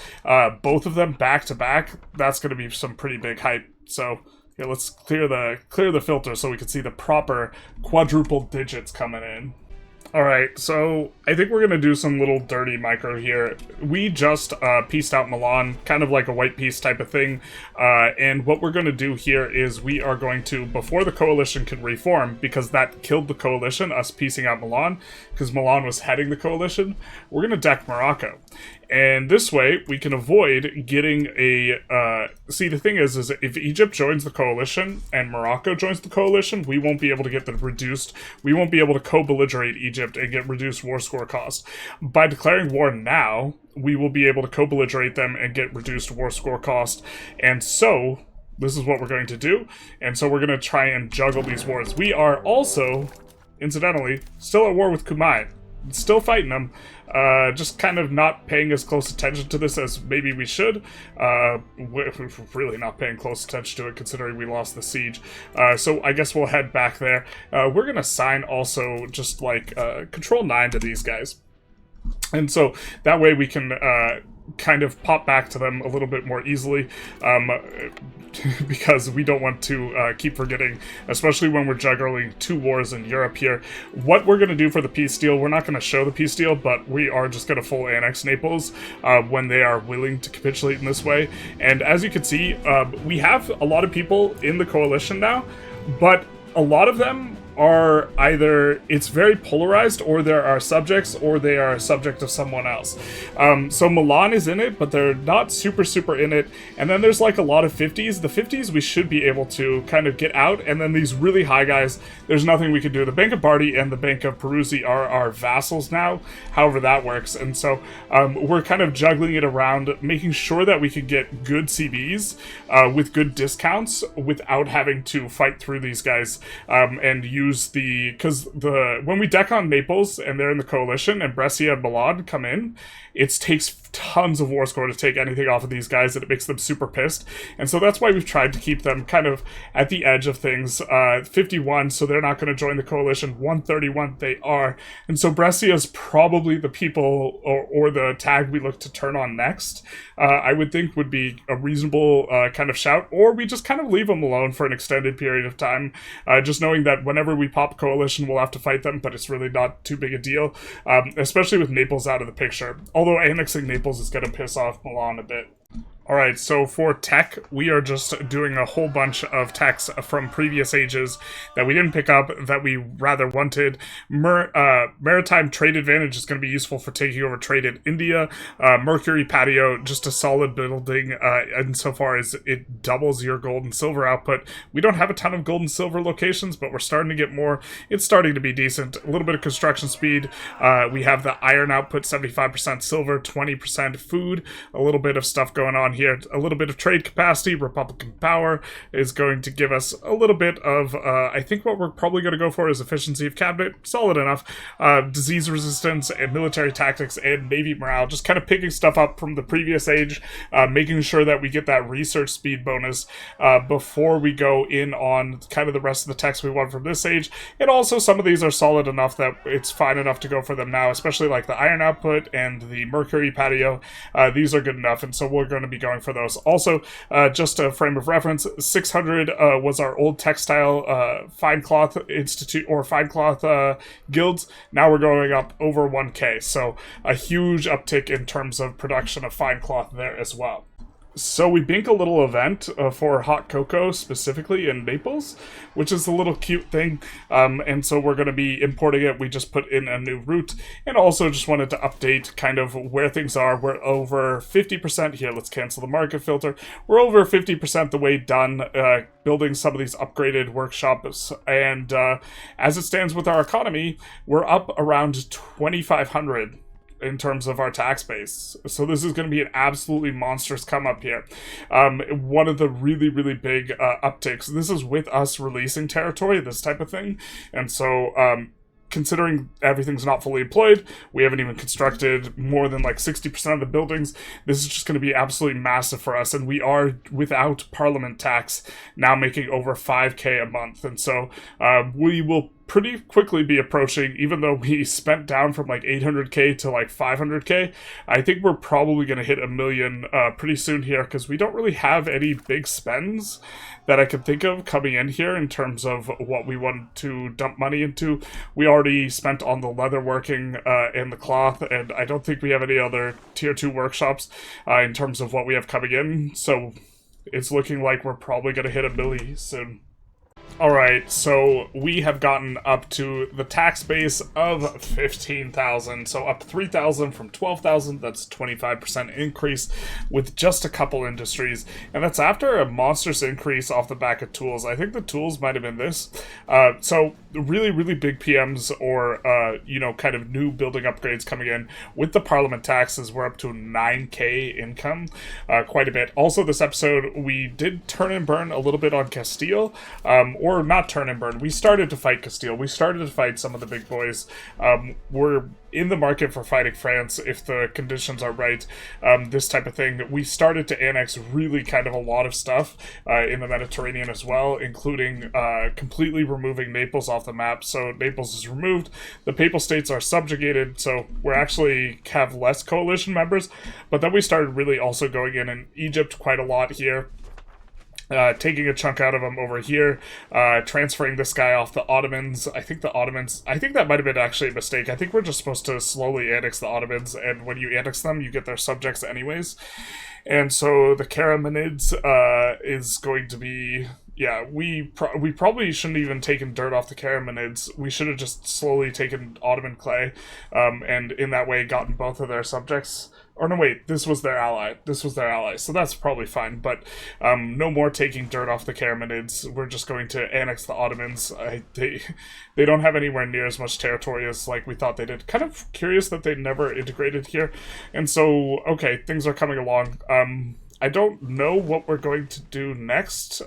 both of them back to back, that's going to be some pretty big hype. So yeah, let's clear the filter so we can see the proper quadruple digits coming in. Alright, so I think we're going to do some little dirty micro here. We just pieced out Milan, kind of like a white piece type of thing, and what we're going to do here is we are going to, before the coalition can reform, because that killed the coalition, us piecing out Milan, because Milan was heading the coalition, we're going to deck Morocco. And this way, we can avoid getting a... see, the thing is if Egypt joins the coalition and Morocco joins the coalition, we won't be able to get the reduced... We won't be able to co-belligerate Egypt and get reduced war score cost. By declaring war now, we will be able to co-belligerate them and get reduced war score cost. And so, this is what we're going to do. And so we're going to try and juggle these wars. We are also, incidentally, still at war with Kumail. Still fighting them, just kind of not paying as close attention to this as maybe we should. We're really not paying close attention to it, considering we lost the siege. So I guess we'll head back there. We're going to sign also just like Control 9 to these guys. And so that way we can kind of pop back to them a little bit more easily, because we don't want to keep forgetting, especially when we're juggling two wars in Europe here, what we're going to do for the peace deal. We're not going to show the peace deal, but we are just going to full annex Naples when they are willing to capitulate in this way. And as you can see, we have a lot of people in the coalition now, but a lot of them are either, it's very polarized, or there are subjects, or they are a subject of someone else. So Milan is in it, but they're not super in it. And then there's like a lot of 50s. The 50s we should be able to kind of get out, and then these really high guys, there's nothing we can do. The Bank of Bardi and the Bank of Peruzzi are our vassals now, however that works. And so we're kind of juggling it around, making sure that we can get good CBs with good discounts without having to fight through these guys and use because when we deck on Naples and they're in the coalition and Brescia and Milan come in, it takes tons of war score to take anything off of these guys, and it makes them super pissed. And so that's why we've tried to keep them kind of at the edge of things. 51, so they're not going to join the coalition. 131, they are. And so Brescia is probably the people or the tag we look to turn on next. I would think would be a reasonable kind of shout, or we just kind of leave them alone for an extended period of time, just knowing that whenever we pop coalition, we'll have to fight them, but it's really not too big a deal, especially with Naples out of the picture. Although annexing Naples is going to piss off Milan a bit. Alright, so for tech, we are just doing a whole bunch of techs from previous ages that we didn't pick up, that we rather wanted. Maritime trade advantage is going to be useful for taking over trade in India. Mercury patio, just a solid building insofar as it doubles your gold and silver output. We don't have a ton of gold and silver locations, but we're starting to get more. It's starting to be decent. A little bit of construction speed. We have the iron output, 75% silver, 20% food. A little bit of stuff going on here. A little bit of trade capacity. Republican power is going to give us a little bit of, I think what we're probably going to go for is efficiency of cabinet. Solid enough. Disease resistance and military tactics and navy morale. Just kind of picking stuff up from the previous age, making sure that we get that research speed bonus before we go in on kind of the rest of the text we want from this age. And also some of these are solid enough that it's fine enough to go for them now, especially like the iron output and the mercury patio. These are good enough, and so we're going to be going for those. Also, just a frame of reference, 600 was our old textile fine cloth institute or fine cloth guilds. Now we're going up over 1k, so a huge uptick in terms of production of fine cloth there as well. So we bink a little event for hot cocoa, specifically in Naples, which is a little cute thing. And so we're going to be importing it. We just put in a new route, and also just wanted to update kind of where things are. We're over 50% here. Let's cancel the market filter. We're over 50% the way done building some of these upgraded workshops. And as it stands with our economy, we're up around 2,500 in terms of our tax base. So this is going to be an absolutely monstrous come up here. One of the really, really big upticks, this is with us releasing territory, this type of thing. And so considering everything's not fully employed, we haven't even constructed more than like 60% of the buildings, this is just going to be absolutely massive for us. And we are, without parliament tax, now making over 5K a month. And so we will pretty quickly be approaching, even though we spent down from like 800K to like 500K, I think we're probably going to hit 1 million pretty soon here, because we don't really have any big spends that I can think of coming in here in terms of what we want to dump money into. We already spent on the leatherworking and the cloth, and I don't think we have any other tier 2 workshops in terms of what we have coming in, so it's looking like we're probably going to hit 1 million soon. Alright, so we have gotten up to the tax base of 15,000, so up 3,000 from 12,000, that's 25% increase with just a couple industries, and that's after a monstrous increase off the back of tools. I think the tools might have been this. So really, really big PMs or, you know, kind of new building upgrades coming in. With the parliament taxes, we're up to 9K income, quite a bit. Also, this episode, we did turn and burn a little bit on Castile, or not turn and burn. We started to fight Castile. We started to fight some of the big boys. We're in the market for fighting France if the conditions are right, this type of thing. We started to annex really kind of a lot of stuff in the Mediterranean as well, including completely removing Naples off the map. So Naples is removed. The Papal States are subjugated, so we're actually have less coalition members. But then we started really also going in Egypt quite a lot here. Taking a chunk out of them over here, transferring this guy off the Ottomans. I think that might have been actually a mistake. I think we're just supposed to slowly annex the Ottomans, and when you annex them, you get their subjects anyways. And so the Karamanids is going to be... Yeah, we probably shouldn't even taken dirt off the Karamanids. We should have just slowly taken Ottoman clay, and in that way gotten both of their subjects. Or no, wait, this was their ally. So that's probably fine, but no more taking dirt off the Karamanids. We're just going to annex the Ottomans. They don't have anywhere near as much territory as like we thought they did. Kind of curious that they never integrated here. And so, okay, things are coming along. I don't know what we're going to do next.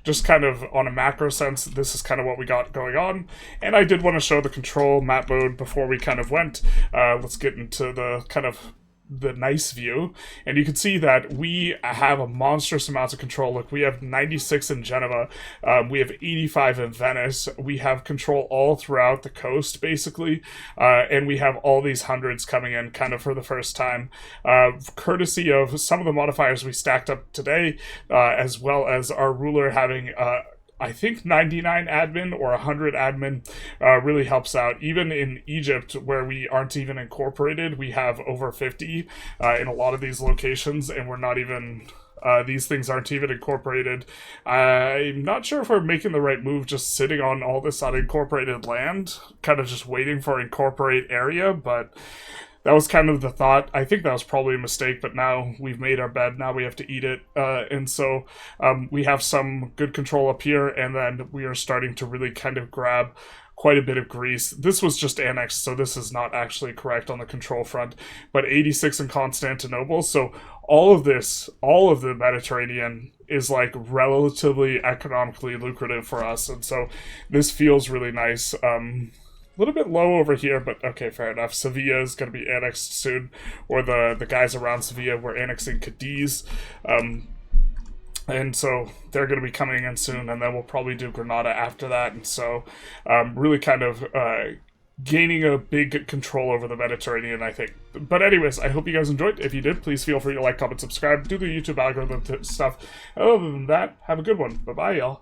Just kind of on a macro sense, this is kind of what we got going on. And I did want to show the control map mode before we kind of went. Let's get into the kind of the nice view, and you can see that we have a monstrous amount of control. Look, we have 96 in Geneva, we have 85 in Venice, we have control all throughout the coast basically, and we have all these hundreds coming in kind of for the first time, courtesy of some of the modifiers we stacked up today, as well as our ruler having I think 99 admin or 100 admin really helps out. Even in Egypt, where we aren't even incorporated, we have over 50 in a lot of these locations, and we're not even... these things aren't even incorporated. I'm not sure if we're making the right move just sitting on all this unincorporated land, kind of just waiting for incorporate area, but... That was kind of the thought. I think that was probably a mistake, but now we've made our bed. Now we have to eat it. And so we have some good control up here, and then we are starting to really kind of grab quite a bit of Greece. This was just annexed, so this is not actually correct on the control front, but 86 in Constantinople. So all of this, all of the Mediterranean is like relatively economically lucrative for us. And so this feels really nice. A little bit low over here, but okay, fair enough. Sevilla is going to be annexed soon, or the guys around Sevilla were annexing Cadiz, and so they're going to be coming in soon, and then we'll probably do Granada after that, and so really kind of gaining a big control over the Mediterranean, I think. But anyways, I hope you guys enjoyed. If you did, please feel free to like, comment, subscribe, do the YouTube algorithm stuff. Other than that, have a good one. Bye-bye, y'all.